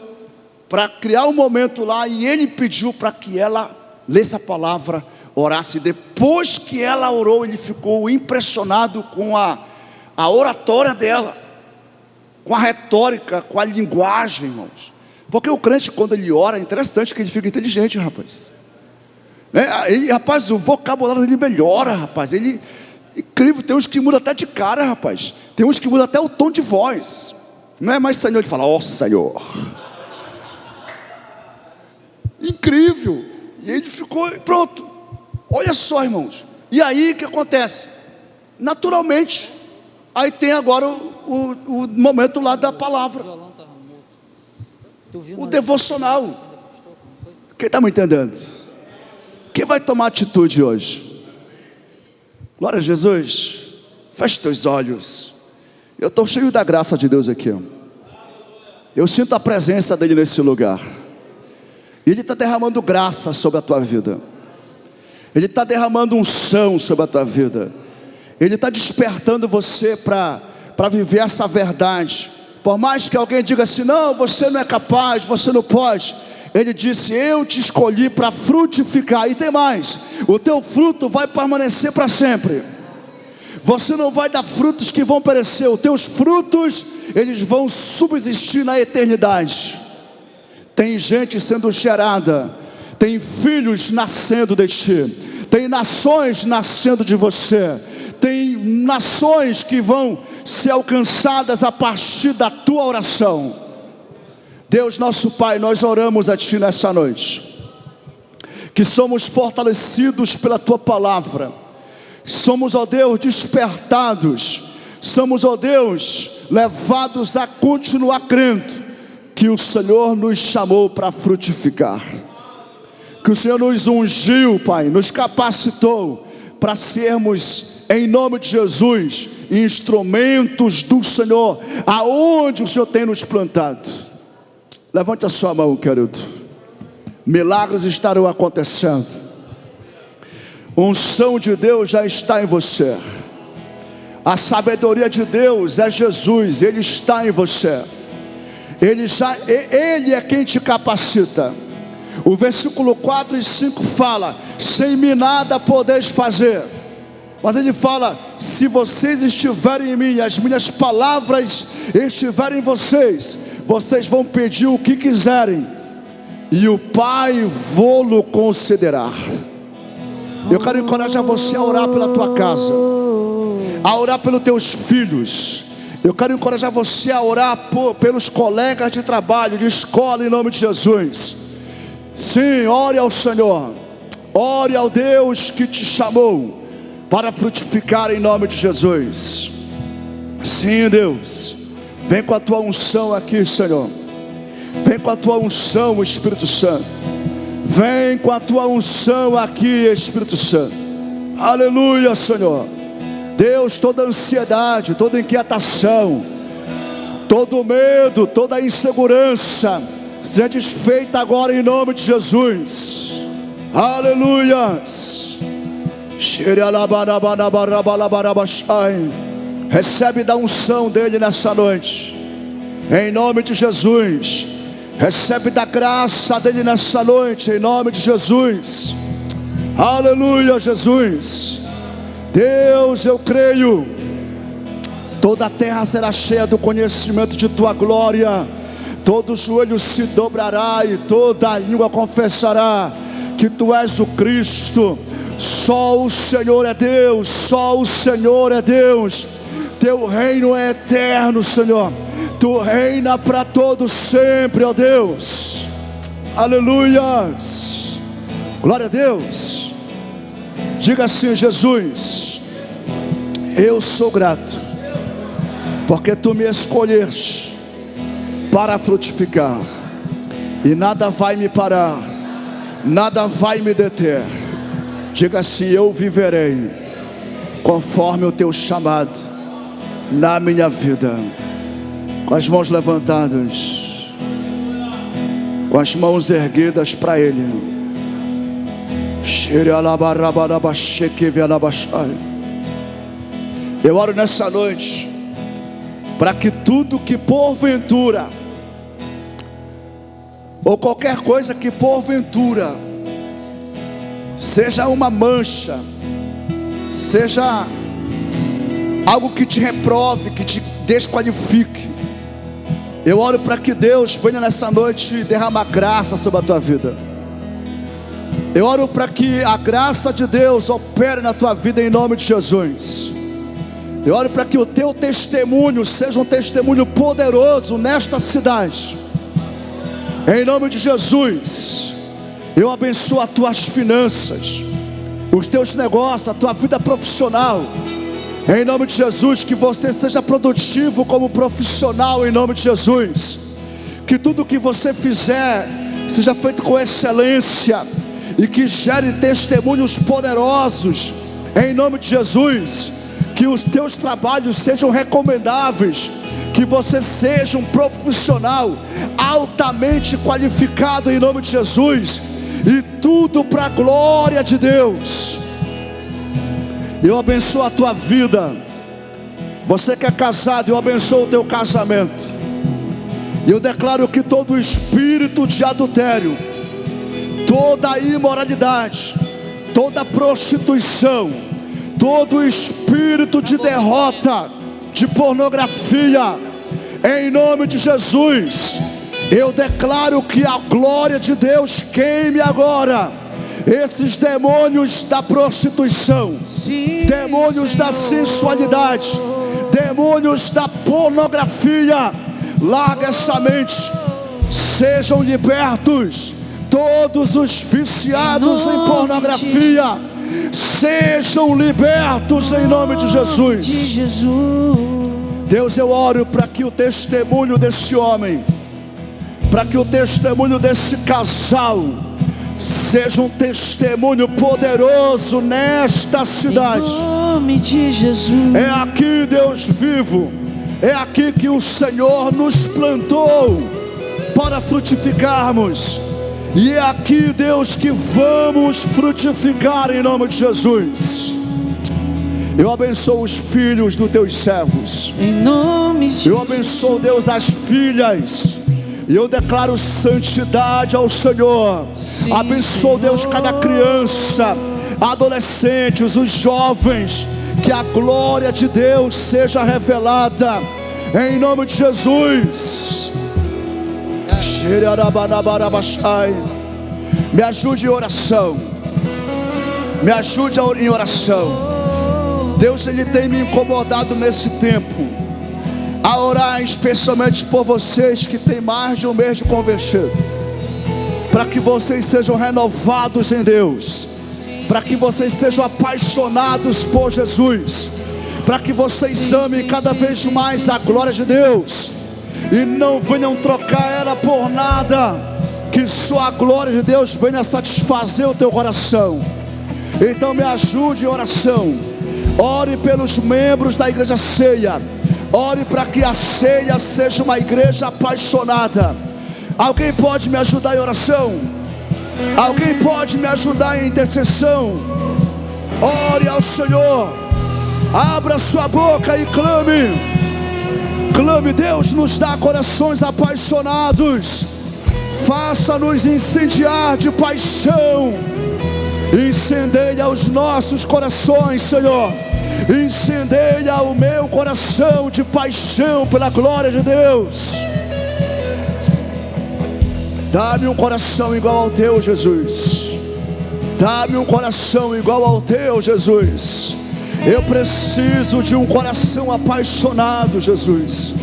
para criar um momento lá, e ele pediu para que ela lesse a palavra, orasse. Depois que ela orou, ele ficou impressionado com a oratória dela, com a retórica, com a linguagem, irmãos. Porque o crente, quando ele ora, é interessante que ele fica inteligente, rapaz. Rapaz, o vocabulário dele melhora, rapaz. Ele, incrível, tem uns que mudam até de cara, rapaz. Tem uns que mudam até o tom de voz. Não é mais Senhor, ele fala: ó Senhor. Incrível. E ele ficou, pronto. Olha só, irmãos. E aí o que acontece? Naturalmente, aí tem agora o momento lá da palavra, o devocional. Quem está me entendendo? Quem vai tomar atitude hoje? Glória a Jesus. Feche teus olhos. Eu estou cheio da graça de Deus aqui. Eu sinto a presença dele nesse lugar. Ele está derramando graça sobre a tua vida. Ele está derramando unção sobre a tua vida. Ele está despertando você para viver essa verdade. Por mais que alguém diga assim: não, você não é capaz, você não pode. Ele disse: eu te escolhi para frutificar. E tem mais: o teu fruto vai permanecer para sempre. Você não vai dar frutos que vão perecer. Os teus frutos, eles vão subsistir na eternidade. Tem gente sendo gerada, tem filhos nascendo de ti, tem nações nascendo de você, tem nações que vão ser alcançadas a partir da tua oração. Deus nosso Pai, nós oramos a ti nessa noite, que somos fortalecidos pela tua palavra, somos, ó Deus, despertados, somos, ó Deus, levados a continuar crendo que o Senhor nos chamou para frutificar, que o Senhor nos ungiu, Pai, nos capacitou para sermos, em nome de Jesus, instrumentos do Senhor, aonde o Senhor tem nos plantado. Levante a sua mão, querido. Milagres estarão acontecendo. Unção de Deus já está em você. A sabedoria de Deus é Jesus, Ele está em você. Ele é quem te capacita. O versículo 4 e 5 fala: sem mim nada podeis fazer. Mas ele fala: se vocês estiverem em mim, as minhas palavras estiverem em vocês, vocês vão pedir o que quiserem, e o Pai vô-lo concederá. Eu quero encorajar você a orar pela tua casa, a orar pelos teus filhos. Eu quero encorajar você a orar pelos colegas de trabalho, de escola, em nome de Jesus. Sim, ore ao Senhor. Ore ao Deus que te chamou para frutificar em nome de Jesus. Sim, Deus. Vem com a tua unção aqui, Senhor. Vem com a tua unção, Espírito Santo. Vem com a tua unção aqui, Espírito Santo. Aleluia, Senhor. Deus, toda ansiedade, toda inquietação, todo medo, toda insegurança, seja desfeita agora em nome de Jesus. Aleluia. Recebe da unção dele nessa noite, em nome de Jesus. Recebe da graça dele nessa noite, em nome de Jesus. Aleluia, Jesus. Deus, eu creio, toda a terra será cheia do conhecimento de tua glória. Todo joelho se dobrará e toda língua confessará que tu és o Cristo. Só o Senhor é Deus, só o Senhor é Deus. Teu reino é eterno, Senhor. Tu reina para todos sempre, ó Deus. Aleluias. Glória a Deus. Diga assim: Jesus, eu sou grato, porque tu me escolheste para frutificar, e nada vai me parar, nada vai me deter. Diga assim: eu viverei conforme o teu chamado na minha vida. Com as mãos levantadas, com as mãos erguidas para Ele. Eu oro nessa noite para que tudo que porventura, ou qualquer coisa que porventura seja uma mancha, seja algo que te reprove, que te desqualifique, eu oro para que Deus venha nessa noite derramar graça sobre a tua vida. Eu oro para que a graça de Deus opere na tua vida em nome de Jesus. Eu oro para que o teu testemunho seja um testemunho poderoso nesta cidade. Em nome de Jesus, eu abençoo as tuas finanças, os teus negócios, a tua vida profissional. Em nome de Jesus, que você seja produtivo como profissional, em nome de Jesus. Que tudo que você fizer seja feito com excelência e que gere testemunhos poderosos, em nome de Jesus. Que os teus trabalhos sejam recomendáveis, que você seja um profissional altamente qualificado, em nome de Jesus. E tudo para a glória de Deus. Eu abençoo a tua vida. Você que é casado, eu abençoo o teu casamento. E eu declaro que todo espírito de adultério, toda imoralidade, toda prostituição, todo espírito de derrota, de pornografia, em nome de Jesus, eu declaro que a glória de Deus queime agora esses demônios da prostituição, sim, demônios, Senhor, da sensualidade, demônios da pornografia. Larga essa mente, sejam libertos todos os viciados em pornografia, sejam libertos em nome de Jesus. Deus, eu oro para que o testemunho desse homem, para que o testemunho desse casal seja um testemunho poderoso nesta cidade. Em nome de Jesus. É aqui, Deus vivo, é aqui que o Senhor nos plantou para frutificarmos. E é aqui, Deus, que vamos frutificar em nome de Jesus. Eu abençoo os filhos dos teus servos. Em nome de Jesus. Eu abençoo, Deus, as filhas. E eu declaro santidade ao Senhor. Sim, abençoo, Deus, cada criança, adolescentes, os jovens. Que a glória de Deus seja revelada em nome de Jesus. Me ajude em oração. Me ajude em oração. Deus, Ele tem me incomodado nesse tempo a orar especialmente por vocês que têm mais de um mês de convertido, para que vocês sejam renovados em Deus, para que vocês sejam apaixonados por Jesus, para que vocês amem cada vez mais a glória de Deus e não venham trocar ela por nada. Que só a glória de Deus venha satisfazer o teu coração. Então me ajude em oração. Ore pelos membros da igreja Ceia. Ore para que a Ceia seja uma igreja apaixonada. Alguém pode me ajudar em oração? Alguém pode me ajudar em intercessão? Ore ao Senhor. Abra sua boca e clame. Clame. Deus, nos dá corações apaixonados. Faça-nos incendiar de paixão. Incendeia os nossos corações, Senhor. Incendeia o meu coração de paixão pela glória de Deus. Dá-me um coração igual ao teu, Jesus. Dá-me um coração igual ao teu, Jesus. Eu preciso de um coração apaixonado, Jesus.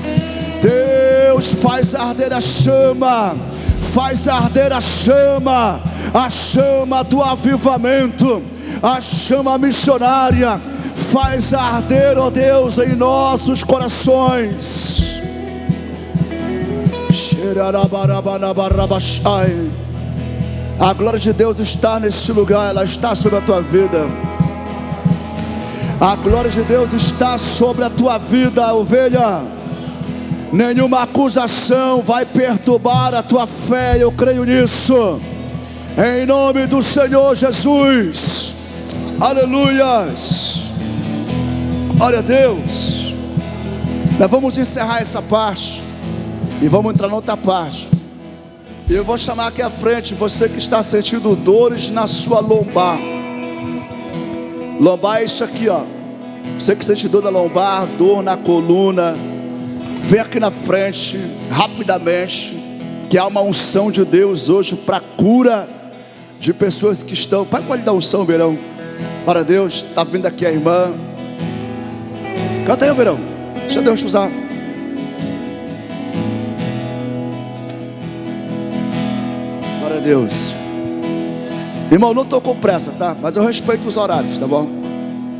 Deus, faz arder a chama. Faz arder a chama do avivamento, a chama missionária. Faz arder, ó Deus, em nossos corações. A glória de Deus está nesse lugar, ela está sobre a tua vida. A glória de Deus está sobre a tua vida, ovelha. Nenhuma acusação vai perturbar a tua fé, eu creio nisso. Em nome do Senhor Jesus. Aleluias. Glória a Deus. Nós vamos encerrar essa parte e vamos entrar na outra parte. E eu vou chamar aqui à frente você que está sentindo dores na sua lombar. Lombar é isso aqui, ó. Você que sente dor na lombar, dor na coluna, vem aqui na frente, rapidamente, que há uma unção de Deus hoje para cura de pessoas que estão. Pai, pode dar unção, Verão. Para Deus, está vindo aqui a irmã. Canta aí, Verão. Deixa Deus te usar. Glória a Deus. Irmão, não estou com pressa, tá? Mas eu respeito os horários, tá bom?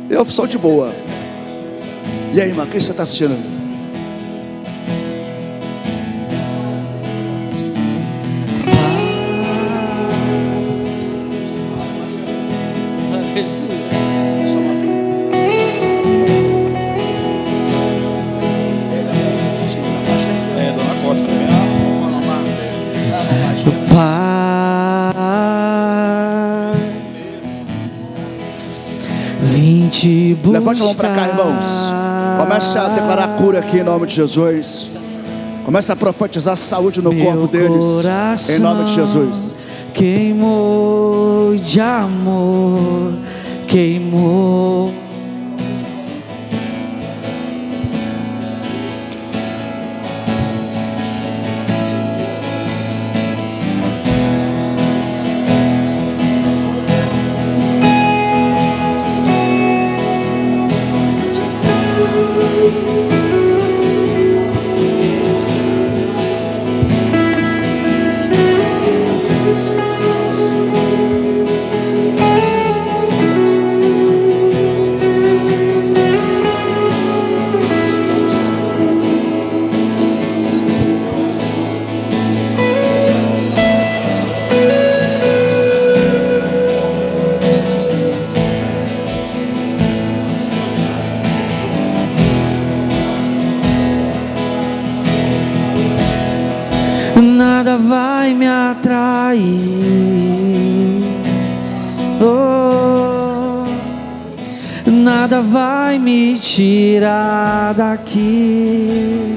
Eu sou de boa. E aí, irmã, o que você está assistindo? Levante a mão para cá, irmãos. Comece a declarar cura aqui em nome de Jesus. Comece a profetizar saúde no corpo deles em nome de Jesus. Queimou de amor, queimou. Nada vai me atrair, oh, nada vai me tirar daqui.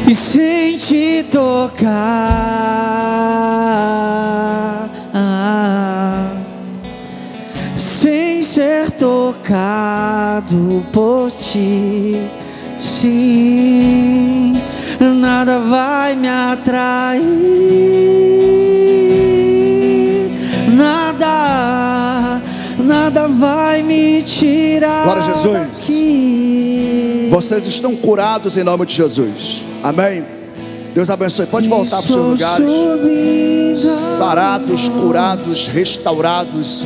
E sem te tocar, sem ser tocado por ti, sim, nada vai me atrair, nada vai me tirar. Glória a Jesus. Daqui. Vocês estão curados em nome de Jesus. Amém. Deus abençoe. Pode voltar para os seus lugares. Sarados, curados, restaurados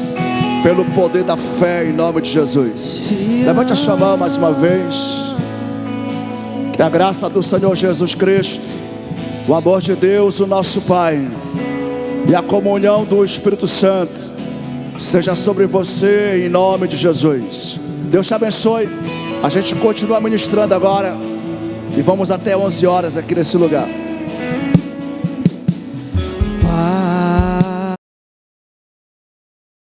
pelo poder da fé em nome de Jesus. Levante a sua mão mais uma vez. Que a graça do Senhor Jesus Cristo, o amor de Deus, o nosso Pai, e a comunhão do Espírito Santo seja sobre você em nome de Jesus. Deus te abençoe. A gente continua ministrando agora e vamos até 11 horas aqui nesse lugar.